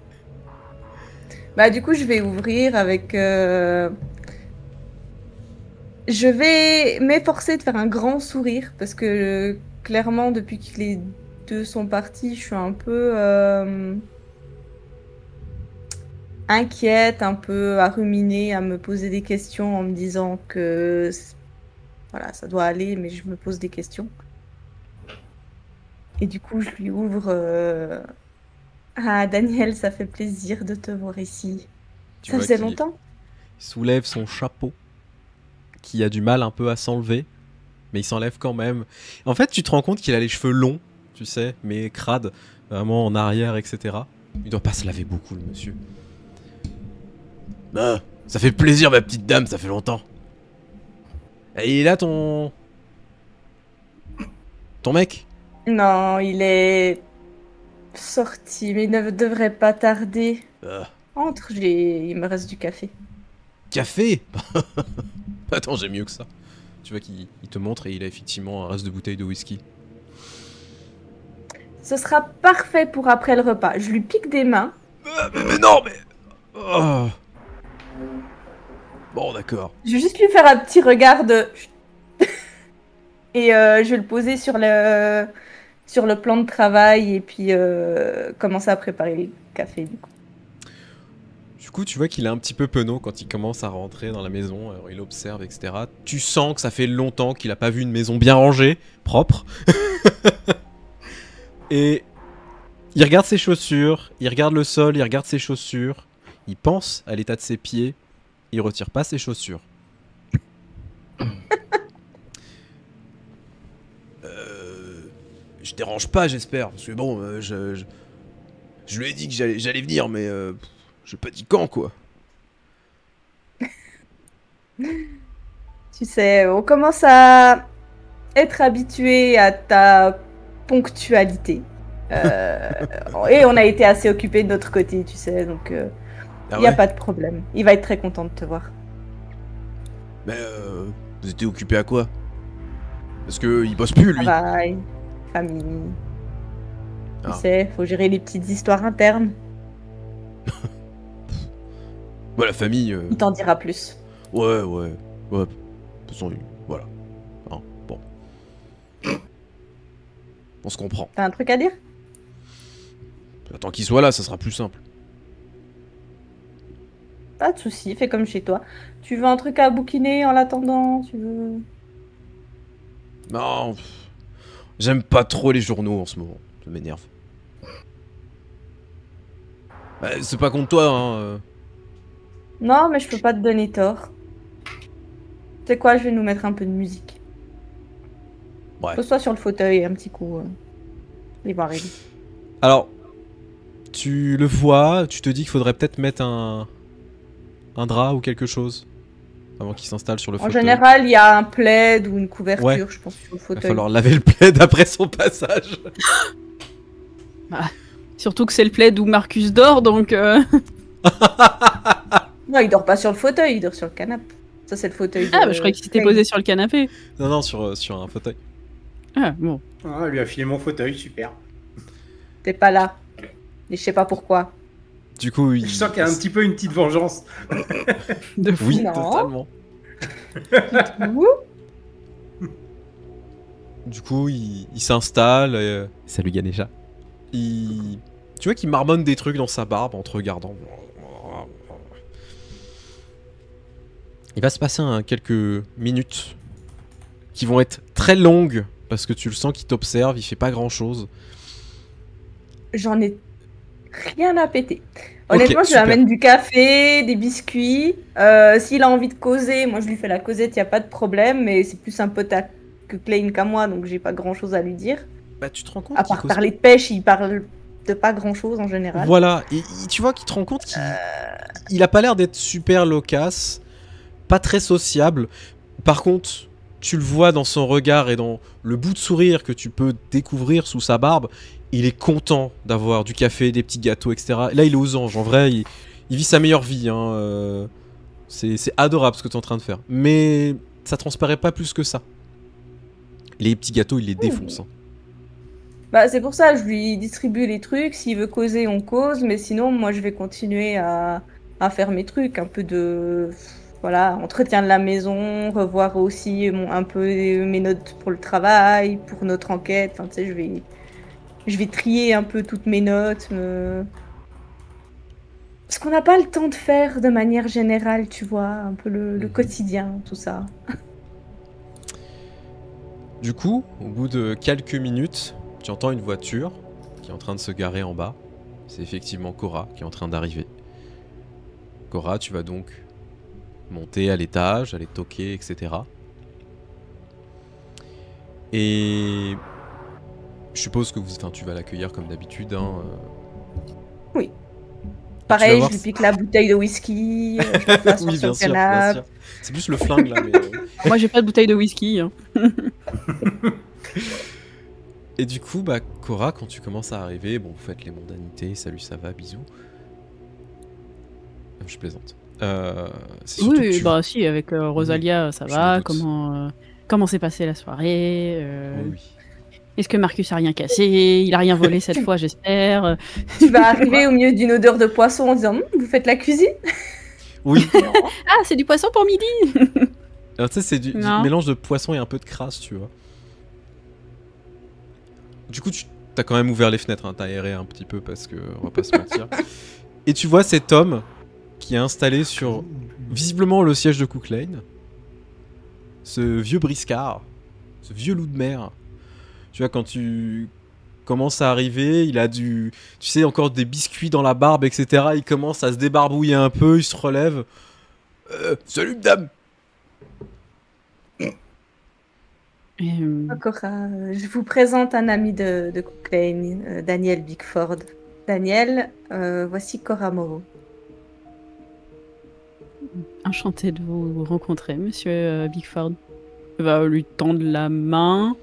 Bah, du coup, je vais ouvrir avec. Je vais m'efforcer de faire un grand sourire parce que clairement, depuis que les deux sont partis, je suis un peu inquiète, un peu à ruminer, à me poser des questions en me disant que voilà, ça doit aller, mais je me pose des questions. Et du coup, je lui ouvre. Ah, Daniel, ça fait plaisir de te voir ici. Tu Ça vois faisait qu'il longtemps? soulève son chapeau, qui a du mal un peu à s'enlever, mais il s'enlève quand même. En fait, tu te rends compte qu'il a les cheveux longs, tu sais, mais crades, vraiment en arrière, etc. Il doit pas se laver beaucoup, le monsieur. Ah, ça fait plaisir, ma petite dame, ça fait longtemps. Et il est là, ton mec? Non, il est sorti, mais il ne devrait pas tarder. Ah, Entre, il me reste du café. café. Attends, j'ai mieux que ça. Tu vois qu'il te montre et il a effectivement un reste de bouteille de whisky. Ce sera parfait pour après le repas. Je lui pique des mains. Mais non, mais... Oh. Bon, d'accord. Je vais juste lui faire un petit regard de... Et je vais le poser sur le plan de travail et puis commencer à préparer le café du coup. Du coup, tu vois qu'il est un petit peu penaud quand il commence à rentrer dans la maison. Alors, il observe, etc. Tu sens que ça fait longtemps qu'il a pas vu une maison bien rangée, propre. Et il regarde ses chaussures, il regarde le sol, il regarde ses chaussures. Il pense à l'état de ses pieds. Il retire pas ses chaussures. Je dérange pas, j'espère. Parce que bon, je lui ai dit que j'allais venir, mais j'ai pas dit quand, quoi. Tu sais, on commence à être habitué à ta ponctualité. Et on a été assez occupés de notre côté, tu sais, donc Ah il n'y a ouais. pas de problème. Il va être très content de te voir. Mais vous étiez occupé à quoi? Parce que il bosse plus, lui. Travail, famille. Ah. Tu sais, faut gérer les petites histoires internes. Bah, la famille. Il t'en dira plus. Ouais. De toute façon, voilà. Hein, bon. On se comprend. T'as un truc à dire? Tant qu'il soit là, ça sera plus simple. Pas de souci, fais comme chez toi. Tu veux un truc à bouquiner en l'attendant? Tu veux... Non. J'aime pas trop les journaux en ce moment. Ça m'énerve. Bah, c'est pas contre toi, hein. Non, mais je peux pas te donner tort. Tu sais quoi, je vais nous mettre un peu de musique. Ouais. Pose-toi sur le fauteuil un petit coup. Il va arriver. Alors, tu le vois, tu te dis qu'il faudrait peut-être mettre un drap ou quelque chose avant qu'il s'installe sur le En fauteuil. général, il y a un plaid ou une couverture, Ouais. je pense, sur le Il va fauteuil. falloir laver le plaid après son passage. Surtout que c'est le plaid où Marcus dort, donc... Non, il dort pas sur le fauteuil, il dort sur le canapé. Ça, c'est le fauteuil de... Ah, bah, je croyais qu'il s'était posé sur le canapé. Non, sur un fauteuil. Ah, bon. Ah, elle lui a filé mon fauteuil, super. T'es pas là. Et je sais pas pourquoi. Du coup, Je sens qu'il y a un petit peu une petite vengeance. De fou. Oui, Non. totalement. Ouh. Du coup, il s'installe. Salut Ganesha. Tu vois qu'il marmonne des trucs dans sa barbe en te regardant. Il va se passer quelques minutes qui vont être très longues parce que tu le sens qu'il t'observe, il fait pas grand chose. J'en ai rien à péter. Honnêtement, je lui super. amène du café, des biscuits. S'il a envie de causer, moi je lui fais la causette, y a pas de problème, mais c'est plus un pote à Klein qu'à moi, donc j'ai pas grand chose à lui dire. Bah, tu te rends compte À qu'il part cause- parler de pêche, il parle de pas grand chose en général. Voilà, et tu vois qu'il te rend compte qu'il a pas l'air d'être super loquace, pas très sociable. Par contre, tu le vois dans son regard et dans le bout de sourire que tu peux découvrir sous sa barbe, il est content d'avoir du café, des petits gâteaux, etc. Là, il est aux anges, en vrai, il vit sa meilleure vie. Hein. C'est adorable ce que tu es en train de faire. Mais ça transparaît pas plus que ça. Les petits gâteaux, il les défonce. Hein. Bah, c'est pour ça, je lui distribue les trucs. S'il veut causer, on cause. Mais sinon, moi, je vais continuer à faire mes trucs. Un peu de... Voilà, entretien de la maison, revoir aussi un peu mes notes pour le travail, pour notre enquête. Enfin, tu sais, je vais trier un peu toutes mes notes. Ce qu'on n'a pas le temps de faire de manière générale, tu vois. Un peu le quotidien, tout ça. Du coup, au bout de quelques minutes, tu entends une voiture qui est en train de se garer en bas. C'est effectivement Cora qui est en train d'arriver. Cora, tu vas donc monter à l'étage, aller toquer, etc. Et je suppose que tu vas l'accueillir comme d'habitude. Hein. Oui. Tu Pareil, vas voir je lui pique la bouteille de whisky, je la place Oui, sur bien le sûr, bien canapé. sûr. C'est plus le flingue là. Mais, Moi, j'ai pas de bouteille de whisky. Hein. Et du coup, bah, Cora, quand tu commences à arriver, bon, vous faites les mondanités, salut, ça va, bisous. Je plaisante. C'est surtout que Oui, tu- bah si, avec Rosalia, ça je me va. doute. Comment s'est passée la soirée Oui, oui. Est-ce que Marcus a rien cassé? Il a rien volé cette fois, j'espère. Tu vas arriver au milieu d'une odeur de poisson en disant vous faites la cuisine? Oui. Ah, c'est du poisson pour midi. Alors tu sais, c'est du Non. mélange de poisson et un peu de crasse, tu vois. Du coup, t'as quand même ouvert les fenêtres, hein, t'as aéré un petit peu parce que, on va pas se mentir. Et tu vois cet homme qui est installé sur, visiblement, le siège de Cook Lane. Ce vieux briscard, ce vieux loup de mer. Tu vois, quand tu commences à arriver, il a tu sais, encore des biscuits dans la barbe, etc. Il commence à se débarbouiller un peu, il se relève. Salut, dame! Cora, je vous présente un ami de Cooklane, Daniel Bickford. Daniel, voici Cora Moreau. Enchanté de vous rencontrer, monsieur Bickford. Il va lui tendre la main.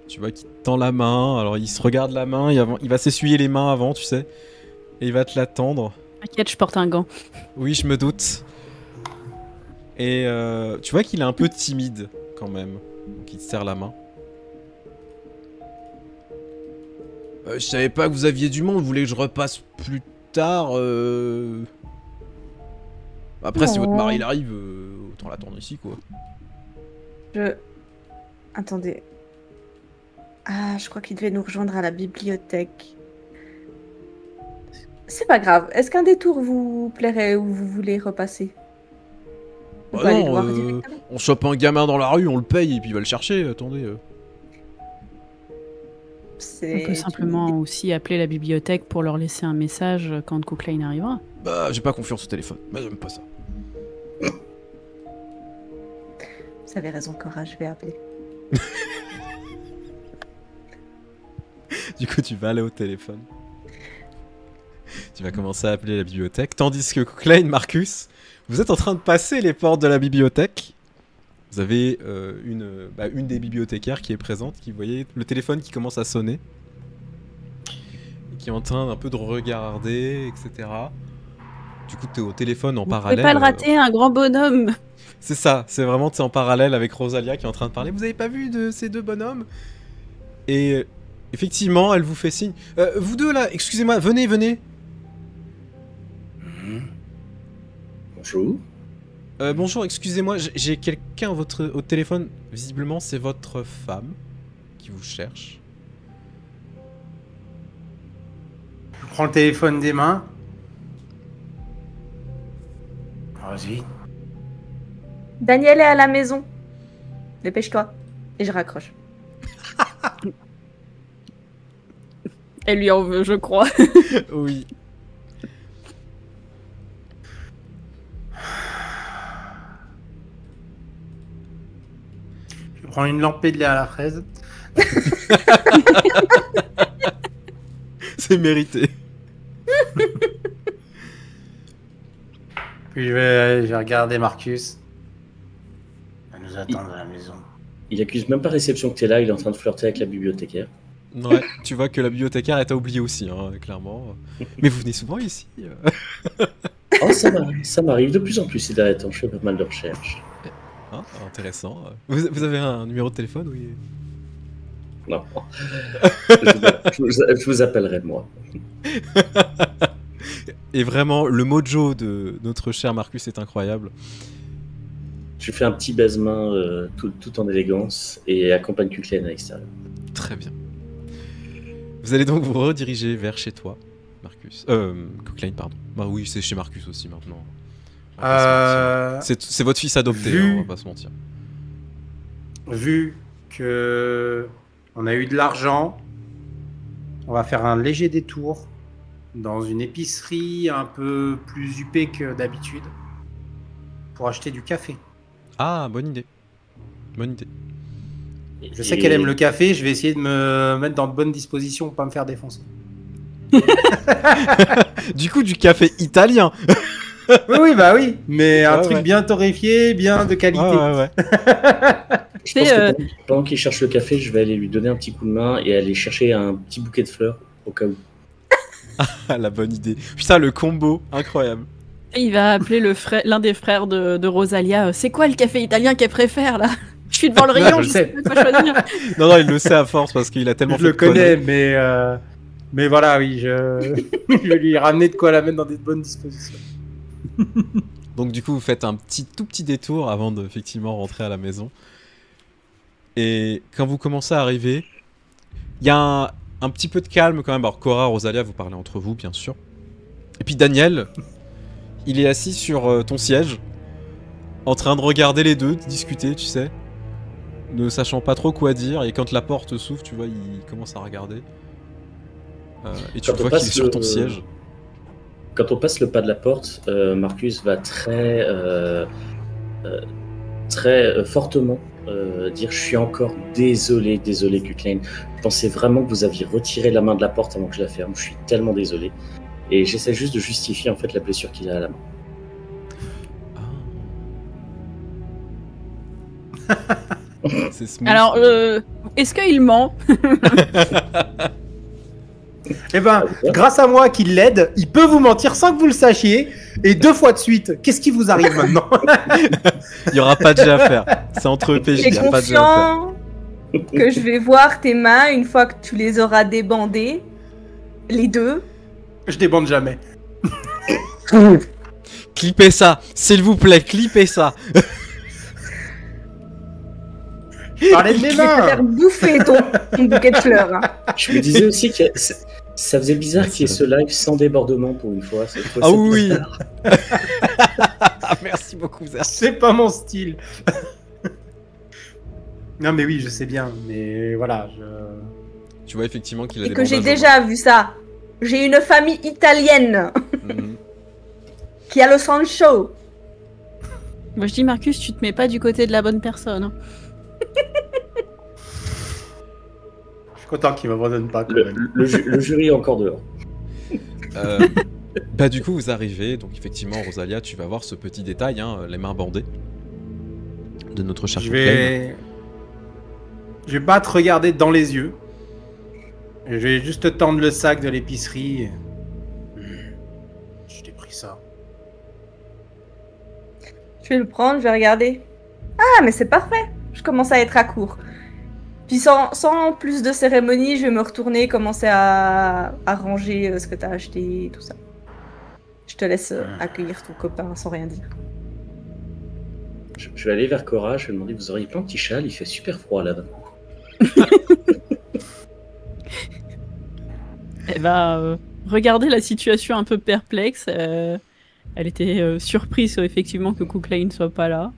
Tu vois qu'il te tend la main, alors il se regarde la main, il va s'essuyer les mains avant, tu sais. Et il va te la tendre. T'inquiète, je porte un gant. Oui, je me doute. Et tu vois qu'il est un peu timide quand même. Donc il te serre la main. Je savais pas que vous aviez du monde, vous voulez que je repasse plus tard Après, si Non. votre mari il arrive, autant l'attendre ici quoi. Attendez. Ah, je crois qu'il devait nous rejoindre à la bibliothèque. C'est pas grave. Est-ce qu'un détour vous plairait ou vous voulez repasser? On Bah peut aller le non, voir directement. on chope un gamin dans la rue, on le paye et puis il va le chercher, attendez. C'est On peut simplement aussi appeler la bibliothèque pour leur laisser un message quand Cooklane arrivera. Bah, j'ai pas confiance au téléphone, bah j'aime pas ça. Vous avez raison, Cora, je vais appeler. Du coup, tu vas aller au téléphone. Tu vas commencer à appeler la bibliothèque. Tandis que Cooklane, Marcus, vous êtes en train de passer les portes de la bibliothèque. Vous avez une des bibliothécaires qui est présente, qui voyez le téléphone qui commence à sonner. Et qui est en train un peu de regarder, etc. Du coup, tu es au téléphone en Vous parallèle. pouvez pas le rater, un grand bonhomme. C'est ça, c'est vraiment en parallèle avec Rosalia qui est en train de parler. Vous avez pas vu de ces deux bonhommes? Et effectivement, elle vous fait signe. Vous deux là, excusez-moi, venez. Bonjour. Bonjour, excusez-moi, j'ai quelqu'un au téléphone. Visiblement, c'est votre femme qui vous cherche. Je prends le téléphone des mains. Vas-y. Daniel est à la maison. Dépêche-toi. Et je raccroche. Elle lui en veut, je crois. Oui. Je prends une lampée de lait à la fraise. C'est mérité. Puis je vais regarder Marcus. Elle nous attend à la maison. Il accuse même pas réception que t'es là, il est en train de flirter avec la bibliothécaire. Ouais, tu vois que la bibliothécaire elle t'a oublié aussi, hein, clairement. Mais vous venez souvent ici. Oh, ça m'arrive de plus en plus ces derniers temps, je fais pas mal de recherches. Ah, intéressant. Vous avez un numéro de téléphone, oui? Non. Je vous appellerai, moi. Et vraiment, le mojo de notre cher Marcus est incroyable. Je fais un petit baise-main tout en élégance et accompagne Cuclaine à l'extérieur. Très bien. Vous allez donc vous rediriger vers chez toi, Marcus. Cookline, pardon. Bah oui, c'est chez Marcus aussi maintenant. On va pas se mentir. C'est votre fils adopté, hein, on va pas se mentir. Vu que on a eu de l'argent, on va faire un léger détour dans une épicerie un peu plus huppée que d'habitude pour acheter du café. Ah, bonne idée. Bonne idée. Je sais qu'elle aime le café, je vais essayer de me mettre dans de bonnes dispositions pour pas me faire défoncer. Du coup, du café italien. Oui, bah oui, mais un Ouais, truc ouais. bien torréfié, bien de qualité. Ouais. Je pense que pendant qu'il cherche le café, je vais aller lui donner un petit coup de main et aller chercher un petit bouquet de fleurs au cas où. Ah, la bonne idée. Putain, le combo, incroyable. Et il va appeler l'un des frères de Rosalia. C'est quoi le café italien qu'elle préfère là? Je suis devant le rayon, je je le sais sais. pas quoi choisir. Non, il le sait à force parce qu'il a tellement Je fait le de conneries. connais, mais voilà, oui, je vais lui ramener de quoi la mettre dans des bonnes dispositions. Donc du coup, vous faites un tout petit détour avant de effectivement rentrer à la maison. Et quand vous commencez à arriver, il y a un petit peu de calme quand même. Alors Cora, Rosalia, vous parlez entre vous, bien sûr. Et puis Daniel, il est assis sur ton siège, en train de regarder les deux, de discuter, tu sais, ne sachant pas trop quoi dire. Et quand la porte s'ouvre, tu vois, il commence à regarder. Et tu Quand on vois qu'il est passe sur le- ton siège. Quand on passe le pas de la porte, Marcus va très fortement dire « Je suis encore désolé, Cuclaine. Je pensais vraiment que vous aviez retiré la main de la porte avant que je la ferme. Je suis tellement désolé. » Et j'essaie juste de justifier en fait la blessure qu'il a à la main. C'est smooth. Alors, est-ce qu'il ment? Eh ben, grâce à moi qui l'aide, il peut vous mentir sans que vous le sachiez, et 2 fois de suite. Qu'est-ce qui vous arrive maintenant? Il n'y aura pas de jet à faire. C'est entre EPJ, il T'es n'y a pas de jet à faire. confiant que je vais voir tes mains une fois que tu les auras débandées, les deux. Je débande jamais. Clippez ça, s'il vous plaît, clippez ça. Je parlais de Je mes vais te faire mains. bouffer ton bouquet de fleurs. Hein. Je me disais aussi que ça faisait bizarre qu'il y ait ce live sans débordement pour une fois. Cette fois, Ah c'est oui. bizarre. Merci beaucoup, Zerk. C'est pas mon style. Non mais oui, je sais bien, mais voilà, Tu vois effectivement qu'il a Et des que j'ai bandages au déjà vu ça. J'ai une famille italienne bras. Mhm. qui a le sang chaud. Moi je dis Marcus, tu te mets pas du côté de la bonne personne. Hein. je suis content qu'il m'abandonne pas quand Le, même. le jury est encore dehors. Bah du coup vous arrivez, donc effectivement Rosalia, tu vas voir ce petit détail, hein, les mains bandées de notre cher Cookline. Je vais pas te regarder dans les yeux. Je vais juste te tendre le sac de l'épicerie. Je t'ai pris ça. Je vais le prendre, je vais regarder. Ah, mais c'est parfait. Je commence à être à court. Puis sans plus de cérémonie, je vais me retourner, commencer à ranger ce que t'as acheté et tout ça. Je te laisse accueillir ton copain sans rien dire. Je vais aller vers Cora, je vais lui demander, vous auriez pas un petit châle, il fait super froid là-bas. Elle va regarder la situation un peu perplexe. Elle était surprise effectivement que Cooklane ne soit pas là.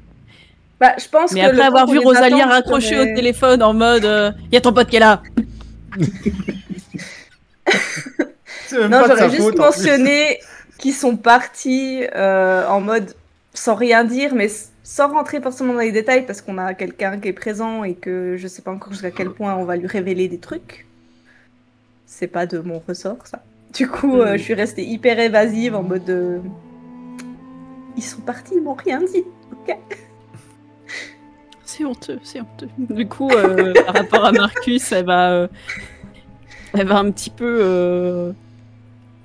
Bah, je pense Mais que après le temps avoir qu'on vu les Rosalia attende, raccrocher serait- au téléphone en mode y a ton pote qui est là. C'est même Non, pas de sa j'aurais juste faute, en plus. mentionné qu'ils sont partis en mode sans rien dire, mais sans rentrer forcément dans les détails parce qu'on a quelqu'un qui est présent et que je sais pas encore jusqu'à quel point on va lui révéler des trucs. C'est pas de mon ressort, ça. Du coup, je suis restée hyper évasive en mode ils sont partis, ils m'ont rien dit. Ok. C'est honteux, c'est honteux. Du coup, par rapport à Marcus, elle va un petit peu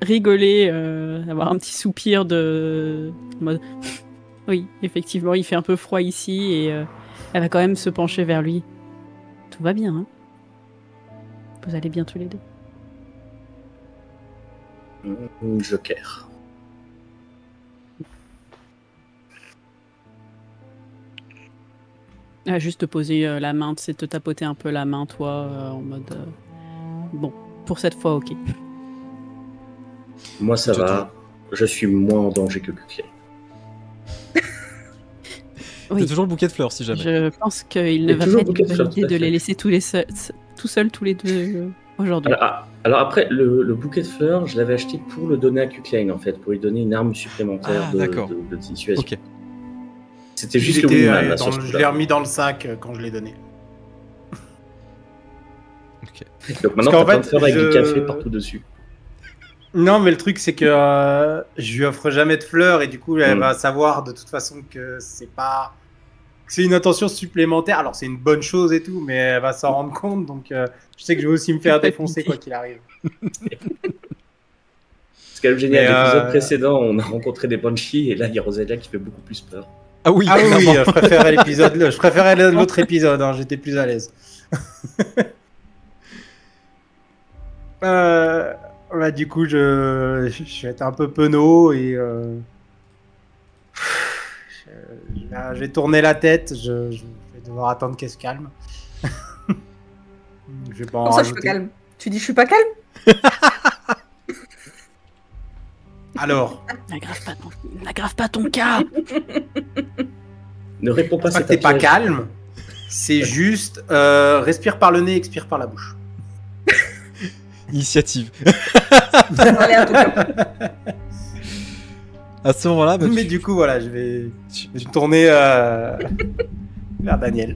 rigoler, avoir un petit soupir en mode oui, effectivement, il fait un peu froid ici et elle va quand même se pencher vers lui. Tout va bien, hein? Vous allez bien tous les deux. Joker. Elle va juste te poser la main, c'est te tapoter un peu la main, toi, en mode bon, pour cette fois, ok. Moi, ça va. Je suis moins en danger que Cuclé. Oui. T'as toujours le bouquet de fleurs si jamais. Je pense qu'il ne Et va toujours pas être bouquet une de bonne fleurs, idée tout à de fait. les laisser tout seuls tous les deux aujourd'hui. Alors après, le bouquet de fleurs, je l'avais acheté pour le donner à Cuclane, en fait, pour lui donner une arme supplémentaire Ah, d'accord. de dissuasion. Ok. C'était Il juste le était, wingman, là, sur ce je l'ai coup-là. remis dans le sac quand je l'ai donné. Donc maintenant, qu'en t'as plein de fait, fleurs avec du je- café partout dessus. Non, mais le truc, c'est que je lui offre jamais de fleurs et du coup, elle Mm. va savoir de toute façon que c'est pas. Que c'est une attention supplémentaire. Alors, c'est une bonne chose et tout, mais elle va s'en rendre compte. Donc, je sais que je vais aussi me faire défoncer quoi qu'il arrive. Ce qui est génial, Mais, l'épisode précédent, on a rencontré des banshees et là, il y a Rosalia qui fait beaucoup plus peur. Ah oui, Ah oui, clairement. je préférais l'épisode. Je préférais l'autre épisode. Hein, j'étais plus à l'aise. Ouais, du coup, je vais être un peu penaud et je vais tourner la tête. Je vais devoir attendre qu'elle se calme. Je vais pas en Comment ça, je suis pas rajouter. calme? Tu dis je suis pas calme? Alors, N'aggrave pas ton cas. Ne réponds pas, c'est pas c'est que t'es pas piège. calme. C'est juste respire par le nez, expire par la bouche. Initiative. Allez, en tout cas. À ce moment-là, bah, Mais tu, du coup, voilà, je vais tu- me tourner vers Daniel.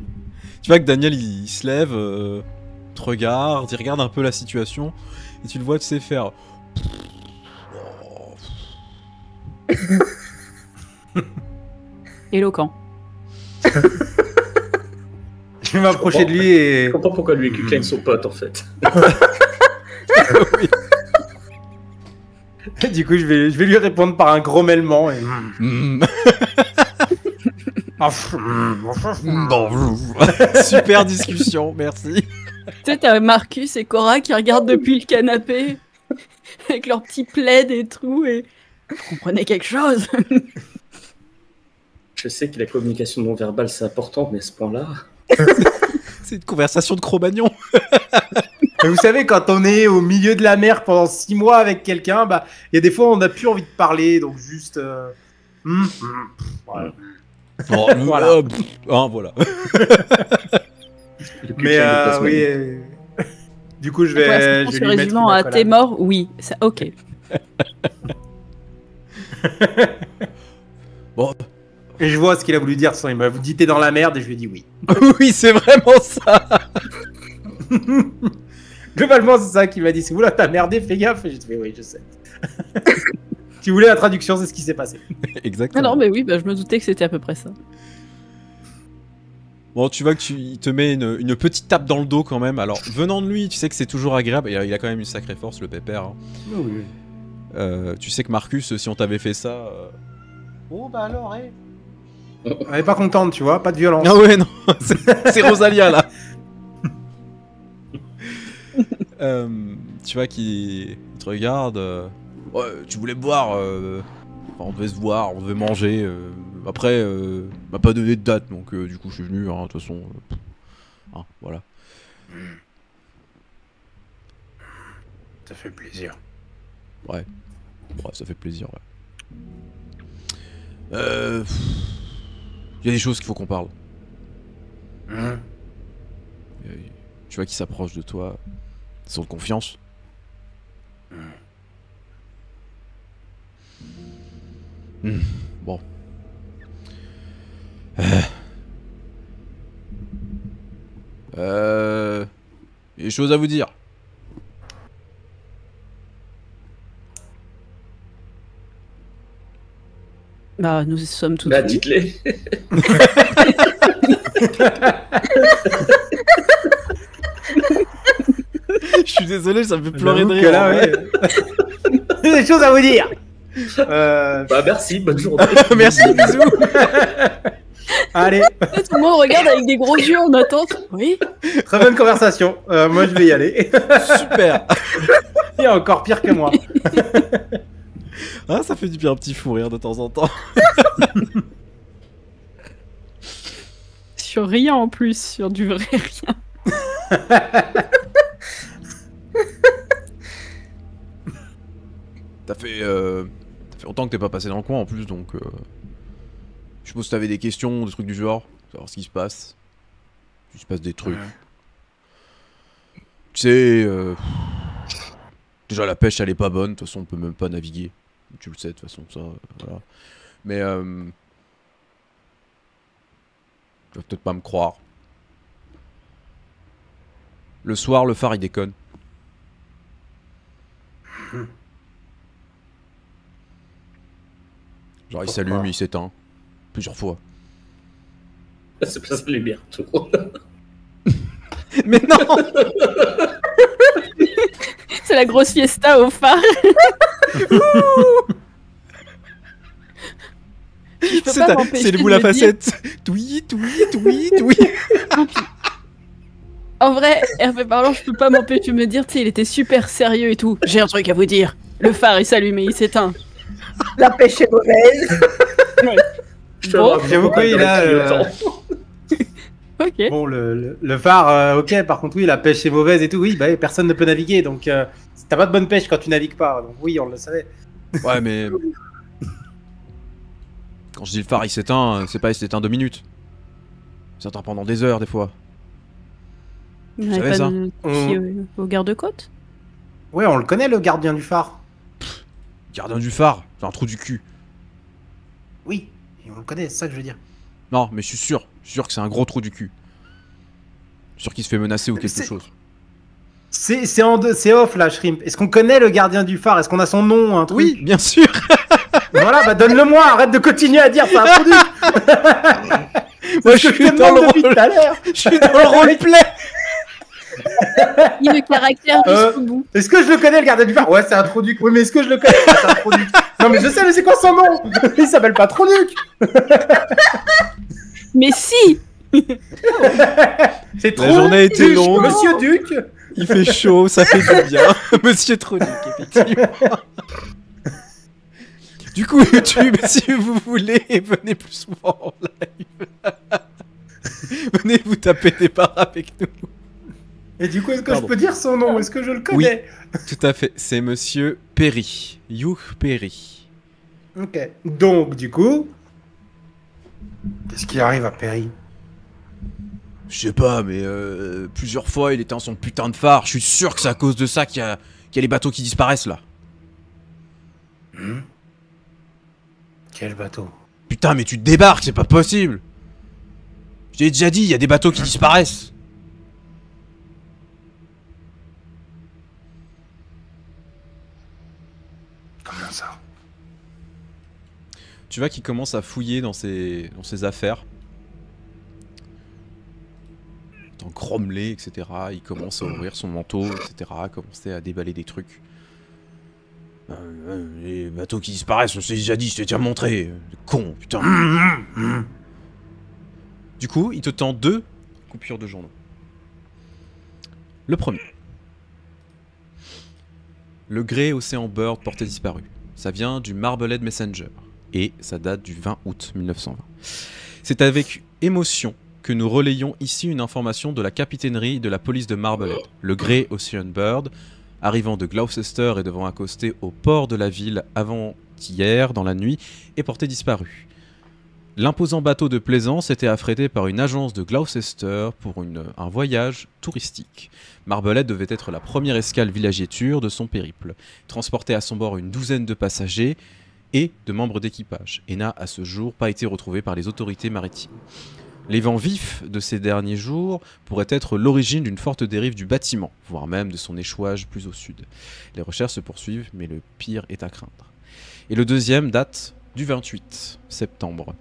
tu vois que Daniel il se lève, te regarde, il regarde un peu la situation et tu le vois, tu sais faire. Éloquent. Je vais m'approcher de lui et Je comprends pourquoi lui et Cuclane sont potes, en fait. du coup, je vais lui répondre par un grommelement. Et... Mm. Ah, Bon, super discussion, merci. Tu sais, t'as Marcus et Cora qui regardent depuis le canapé avec leur petit plaid et tout et vous comprenez quelque chose? Je sais que la communication non verbale, c'est important, mais à ce point-là... C'est une conversation de Cro-Magnon. Mais vous savez, quand on est au milieu de la mer pendant 6 mois avec quelqu'un, bah, il y a des fois on n'a plus envie de parler, donc juste. Voilà. Oh, Voilà. Voilà. Le Mais Cuclane de Tasmanie. oui. Du coup, je Pour la vais séquence lui mettre résumant une à accolade. t'es mort, oui, ça, ok. Bon, Et je vois ce qu'il a voulu dire. Il m'a dit t'es dans la merde et je lui ai dit oui. oui, c'est vraiment ça. Globalement, c'est ça qu'il m'a dit. C'est oula, t'as merdé, fais gaffe. Et j'ai dit oui, je sais. Tu voulais la traduction, c'est ce qui s'est passé. Exactement. Ah non, mais oui, bah, je me doutais que c'était à peu près ça. Bon, tu vois que il te met une petite tape dans le dos quand même. Alors, venant de lui, tu sais que c'est toujours agréable. Et il a quand même une sacrée force, le pépère. Hein. Oui. Tu sais que Marcus, si on t'avait fait ça. Oh bah alors, elle est pas contente, tu vois, pas de violence. Ah ouais, non, c'est Rosalia là. Tu vois qu'il te regarde. Ouais, tu voulais me voir. Enfin, on devait se voir, on devait manger. Après, m'a pas donné de date, donc du coup, je suis venu. Hein, de toute façon, hein, voilà. Ça fait plaisir. Ouais, ça fait plaisir. Ouais. Il y a des choses qu'il faut qu'on parle. Tu vois qu'il s'approche de toi sans confiance. Bon. Il y a des choses à vous dire. Bah, nous sommes tous. Bah, dites-les. Je suis désolé, ça me fait pleurer de J'avoue que rire. là, en vrai. ouais. J'ai des choses à vous dire. Bah, merci, bonne journée. Merci, bisous. Allez, Tout le monde regarde avec des gros yeux en attente. Oui. très bonne conversation. Moi, je vais y aller. Super. Il y a encore pire que moi. Ah, ça fait du bien un petit fou rire de temps en temps. Sur rien en plus, sur du vrai rien. T'as fait longtemps que t'es pas passé dans le coin en plus, donc je suppose que t'avais des questions, des trucs du genre, savoir ce qui se passe. Il se passe des trucs. Tu sais, déjà la pêche elle est pas bonne, de toute façon on peut même pas naviguer. Tu le sais de toute façon, ça, voilà. Mais tu vas peut-être pas me croire. Le soir, le phare il déconne. Genre il s'allume, il s'éteint. Plusieurs fois. C'est pas ça les bientôt. Mais non. C'est la grosse fiesta au phare. Je peux pas m'empêcher C'est le de boule à me dire- facettes. Tweet, tweet, tweet, tweet. En vrai, Hervé parlant, je peux pas m'empêcher de me dire, tu sais, il était super sérieux et tout. J'ai un truc à vous dire. Le phare il s'allume et il s'éteint. La pêche est mauvaise. Bon, j'avoue que oui, là, Ok. Bon, le phare, ok, par contre, oui, la pêche est mauvaise et tout, oui, bah, personne ne peut naviguer, donc t'as pas de bonne pêche quand tu navigues pas, donc oui, on le savait. Ouais, mais quand je dis le phare il s'éteint, c'est pas il s'éteint 2 minutes. Il s'éteint pendant des heures des fois. Vous savez n'avez pas ça de qui au garde-côte? Ouais, on le connaît, le gardien du phare. Gardien du phare, c'est un trou du cul. Oui, et on le connaît, c'est ça que je veux dire. Non, mais je suis sûr que c'est un gros trou du cul. Je suis sûr qu'il se fait menacer ou quelque C'est- chose. C'est off là, Shrimp. Est-ce qu'on connaît le gardien du phare? Est-ce qu'on a son nom, un truc? Oui, bien sûr. Voilà, bah donne-le-moi, arrête de continuer à dire, c'est un produit. Moi Je te demande depuis tout à l'heure. Je suis dans le roleplay. Il le caractère jusqu'au bout. Est-ce que je le connais, le gardien du phare? Ouais, c'est un Troduc. Oui, mais est-ce que je le connais? Ouais, c'est un Troduc. Non, mais je sais, mais c'est quoi son nom? Il s'appelle pas Troduc. Mais si. C'est trop. La journée a été Duc, longue. Monsieur Duc. Il fait chaud, ça fait du bien. Monsieur Tronic, effectivement. Du coup, YouTube, si vous voulez, venez plus souvent en live. Venez vous taper des barres avec nous. Et du coup, est-ce que Pardon. je peux dire son nom? Est-ce que je le connais? Tout à fait, c'est Monsieur Perry. Hugh Perry. Ok. Donc, du coup, qu'est-ce qui arrive à Perry? Je sais pas, mais plusieurs fois il était en son putain de phare. Je suis sûr que c'est à cause de ça qu'il y a les bateaux qui disparaissent là. Quel bateau? Putain, mais tu te débarques, c'est pas possible. J'ai déjà dit, il y a des bateaux qui disparaissent. Comment ça? Tu vois qu'il commence à fouiller dans ses affaires. En grommelé, etc. Il commence à ouvrir son manteau, etc. Commencer à déballer des trucs. Les bateaux qui disparaissent, je t'ai déjà dit, je t'ai déjà montré. Con, putain. Du coup, il te tend 2 coupures de journaux. Le premier. Le Grey Ocean Bird porté disparu. Ça vient du Marblehead Messenger. Et ça date du 20 août 1920. C'est avec émotion que nous relayons ici une information de la capitainerie de la police de Marblehead. Le Grey Ocean Bird, arrivant de Gloucester et devant accoster au port de la ville avant-hier dans la nuit, est porté disparu. L'imposant bateau de plaisance était affrété par une agence de Gloucester pour un voyage touristique. Marblehead devait être la première escale villégiature de son périple. Transportait à son bord une douzaine de passagers et de membres d'équipage, et n'a à ce jour pas été retrouvé par les autorités maritimes. Les vents vifs de ces derniers jours pourraient être l'origine d'une forte dérive du bâtiment, voire même de son échouage plus au sud. Les recherches se poursuivent, mais le pire est à craindre. Et le deuxième date du 28 septembre.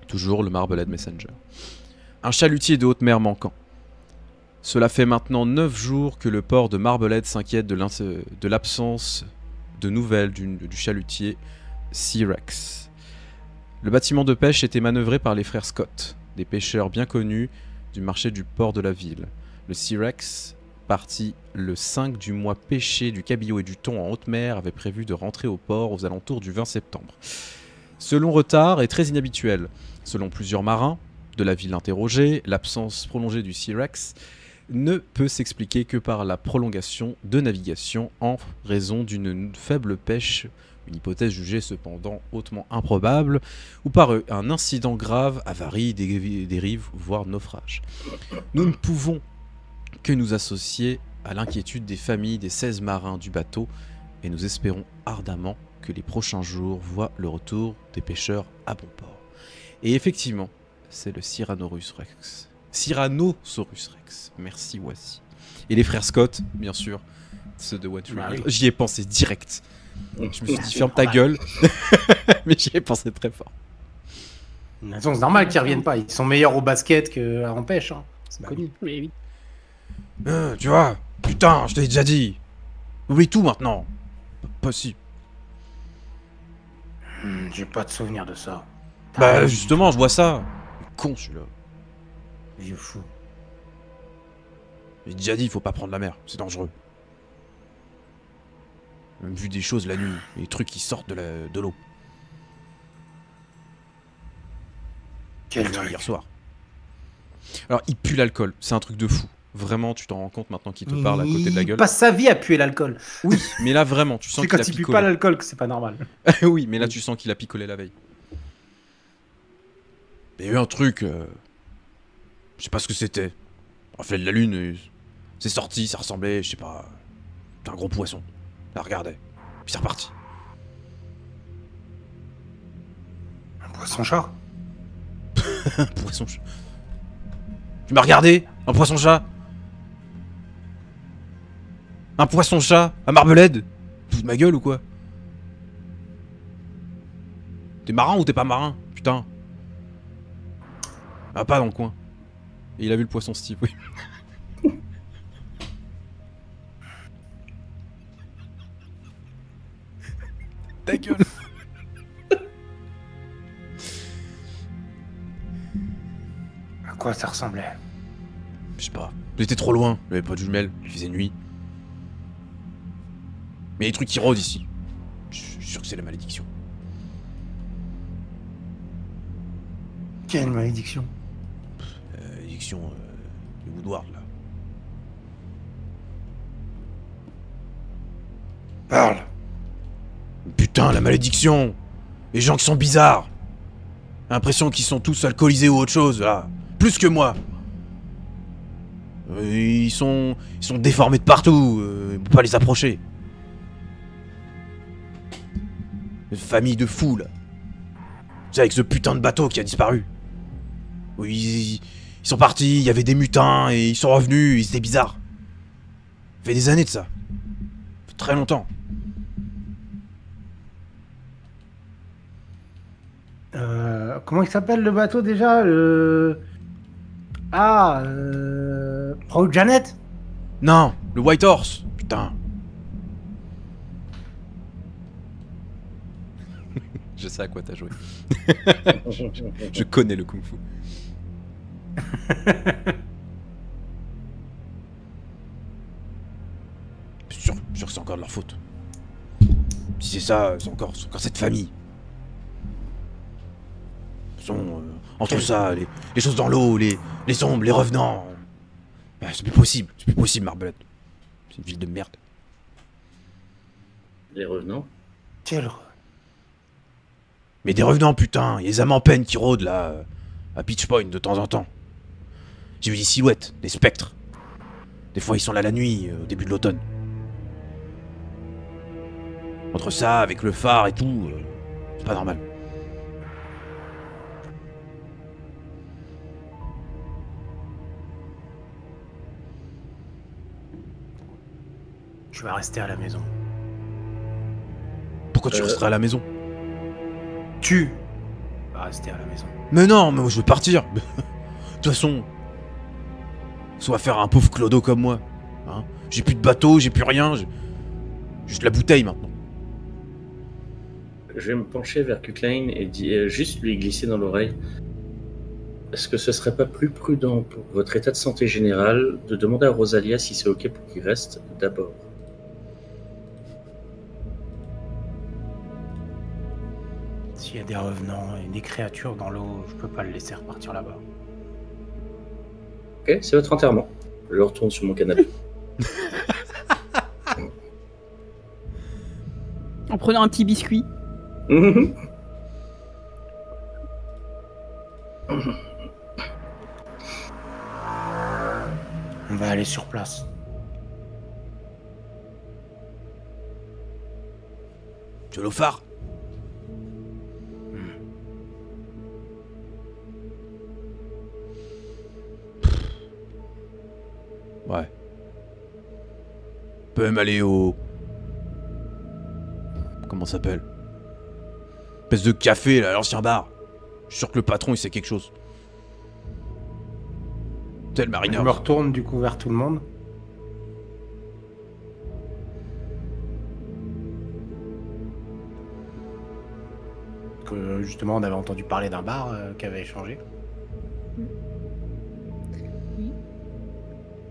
Toujours le Marblehead Messenger. Un chalutier de haute mer manquant. Cela fait maintenant 9 jours que le port de Marblehead s'inquiète de l'absence de nouvelles du chalutier Sea Rex. Le bâtiment de pêche était manœuvré par les frères Scott, des pêcheurs bien connus du marché du port de la ville. Le Sea Rex, parti le 5 du mois pêché du cabillaud et du thon en haute mer, avait prévu de rentrer au port aux alentours du 20 septembre. Ce long retard est très inhabituel. Selon plusieurs marins de la ville interrogée, l'absence prolongée du Sea Rex ne peut s'expliquer que par la prolongation de navigation en raison d'une faible pêche, une hypothèse jugée cependant hautement improbable, ou par un incident grave, avarie, dérive, voire naufrage. Nous ne pouvons que nous associer à l'inquiétude des familles des 16 marins du bateau, et nous espérons ardemment que les prochains jours voient le retour des pêcheurs à bon port. Et effectivement, c'est le Tyrannosaurus Rex. Tyrannosaurus Rex. Merci, Wasi. Et les frères Scott, bien sûr, ceux de What Bah oui. J'y ai pensé direct. Je me suis dit, ferme ta gueule. Mais j'y ai pensé très fort. De toute façon, c'est normal qu'ils reviennent pas. Ils sont meilleurs au basket qu'en pêche. Hein. C'est Bah connu. Mais oui. Tu vois, putain, je t'ai déjà dit. Oublie tout maintenant. Pas si. J'ai pas de souvenir de ça. Bah justement, je vois ça. Con celui-là. Vieux fou. J'ai déjà dit, il faut pas prendre la mer, c'est dangereux. J'ai même vu des choses la nuit, des trucs qui sortent de l'eau. Quel J'ai vu truc. hier soir. Alors, il pue l'alcool, c'est un truc de fou. Vraiment, tu t'en rends compte maintenant qu'il te parle à côté de la gueule. Il passe sa vie à puer l'alcool. Oui, mais là vraiment, tu sens C'est qu'il a quand il pue picolé. pas l'alcool que c'est pas normal. Oui, mais là tu sens qu'il a picolé la veille. Il y a eu un truc, je sais pas ce que c'était. Reflet de la lune, c'est sorti, ça ressemblait, je sais pas, à un gros poisson. Là, regardez, puis c'est reparti. Un poisson-chat. Un poisson-chat. Tu m'as regardé, un poisson-chat. Un poisson-chat à Marblehead. Tu fous de ma gueule ou quoi? T'es marin ou t'es pas marin? Putain. Ah, pas dans le coin. Et il a vu le poisson Steve, oui. Ta gueule. À quoi ça ressemblait? Je sais pas. J'étais trop loin, j'avais pas de jumelles, il faisait nuit. Mais il y a des trucs qui rôdent ici. Je suis sûr que c'est la malédiction. Quelle malédiction. Malédiction, le Woodward là. Parle. Putain, la malédiction! Les gens qui sont bizarres! L'impression qu'ils sont tous alcoolisés ou autre chose, là. Plus que moi! Ils sont déformés de partout, on peut pas les approcher. Une famille de fous, là. C'est avec ce putain de bateau qui a disparu. Oui, ils sont partis, il y avait des mutins, et ils sont revenus, ils étaient bizarres. Ça fait des années de ça. Ça fait très longtemps. Comment il s'appelle le bateau déjà? Proud Janet? Non, le White Horse, putain. Je sais à quoi t'as joué. Je connais le kung-fu. Sûr que c'est encore de leur faute. Si c'est ça, c'est encore cette famille. Entre ça, les choses dans l'eau, les ombres, les revenants. C'est plus possible, Marblehead. C'est une ville de merde. Les revenants. Quel... Mais des revenants, putain, il y a des âmes en peine qui rôdent là, à Beach Point de temps en temps. J'ai vu des silhouettes, des spectres. Des fois ils sont là la nuit, au début de l'automne. Entre ça, avec le phare et tout, c'est pas normal. Je vais rester à la maison. Pourquoi tu resterais à la maison? Tu vas rester à la maison. Mais non, mais moi je veux partir. De toute façon, soit faire un pauvre clodo comme moi. Hein, j'ai plus de bateau, j'ai plus rien, juste la bouteille maintenant. Je vais me pencher vers Cuclain et juste lui glisser dans l'oreille. Est-ce que ce serait pas plus prudent pour votre état de santé général de demander à Rosalia si c'est ok pour qu'il reste d'abord? S'il y a des revenants et des créatures dans l'eau, je peux pas le laisser repartir là-bas. Ok, c'est votre enterrement. Je retourne sur mon canapé. En prenant un petit biscuit. On va aller sur place. Tu veux le phare? Ouais. On peut même aller au... Comment ça s'appelle? Espèce de café, là, l'ancien bar. Je suis sûr que le patron, il sait quelque chose. C'est le Je marineur. me retourne du coup vers tout le monde. Que justement on avait entendu parler d'un bar qui avait changé.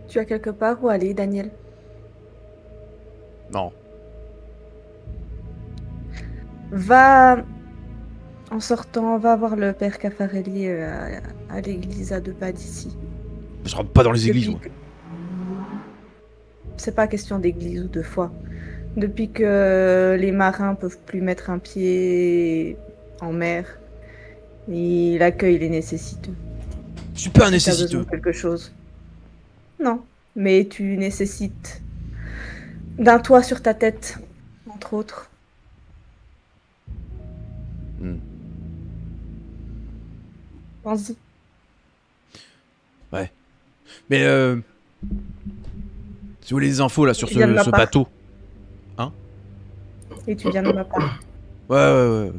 Tu as quelque part où aller, Daniel? Non. Va, en sortant, va voir le père Caffarelli à l'église à 2 pas d'ici. Je rentre pas dans les églises, moi. C'est pas question d'église ou de foi. Depuis que les marins peuvent plus mettre un pied en mer, il accueille les nécessiteux. Je suis pas un Si t'as besoin nécessiteux. de quelque chose. Non, mais tu nécessites d'un toit sur ta tête, entre autres. Hmm. Pense-y. Mais si vous voulez des infos là sur Il vient de ma ce part. bateau. Et tu viens de ma part. Ouais.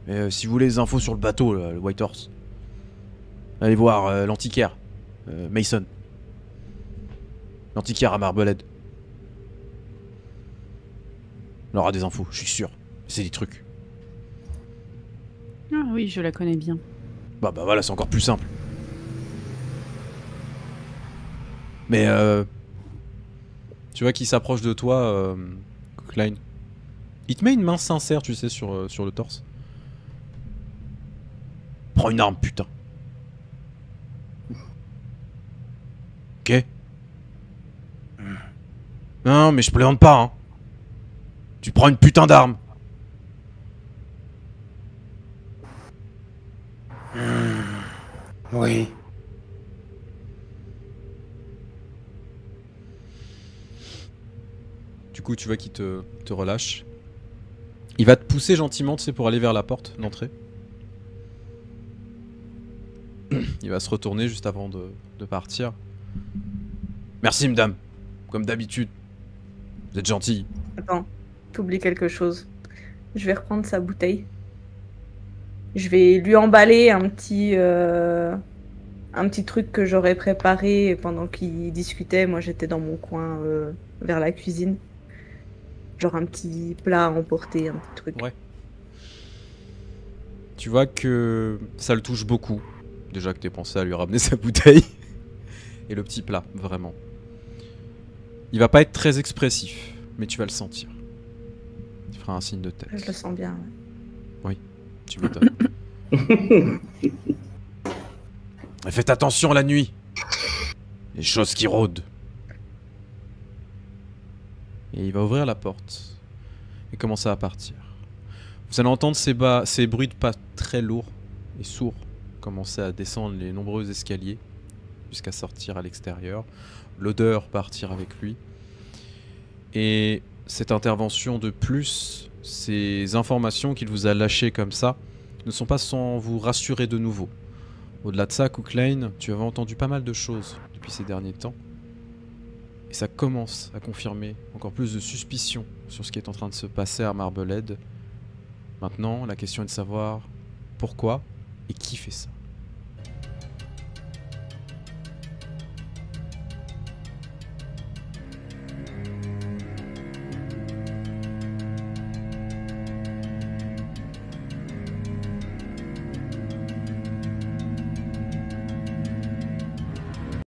Mais si vous voulez des infos sur le bateau, là, le White Horse, allez voir l'antiquaire, Mason. L'antiquaire à Marblehead. Il aura des infos, je suis sûr. C'est des trucs. Ah oui, je la connais bien. Bah voilà, c'est encore plus simple. Mais tu vois qu'il s'approche de toi, Klein. Il te met une main sincère, tu sais, sur le torse. Prends une arme, putain. Ok. Non, mais je plaisante pas, hein. Tu prends une putain d'arme. Oui. Du coup, tu vois qu'il te relâche. Il va te pousser gentiment, tu sais, pour aller vers la porte d'entrée. Il va se retourner juste avant de partir. Merci, madame. Comme d'habitude. Vous êtes gentil. Attends, t'oublies quelque chose. Je vais reprendre sa bouteille. Je vais lui emballer un petit truc que j'aurais préparé pendant qu'il discutait. Moi, j'étais dans mon coin vers la cuisine. Genre un petit plat à emporter, un petit truc. Ouais. Tu vois que ça le touche beaucoup. Déjà que t'aies pensé à lui ramener sa bouteille. Et le petit plat, vraiment. Il va pas être très expressif, mais tu vas le sentir. Tu feras un signe de tête. Je le sens bien. Ouais. Tu m'étonnes. Mais faites attention la nuit. Les choses qui rôdent. Et il va ouvrir la porte et commencer à partir. Vous allez entendre ces bruits de pas très lourds et sourds commencer à descendre les nombreux escaliers jusqu'à sortir à l'extérieur. L'odeur partir avec lui. Et cette intervention de plus, ces informations qu'il vous a lâchées comme ça, ne sont pas sans vous rassurer de nouveau. Au-delà de ça, Cook Lane, tu avais entendu pas mal de choses depuis ces derniers temps. Et ça commence à confirmer encore plus de suspicions sur ce qui est en train de se passer à Marblehead. Maintenant, la question est de savoir pourquoi et qui fait ça.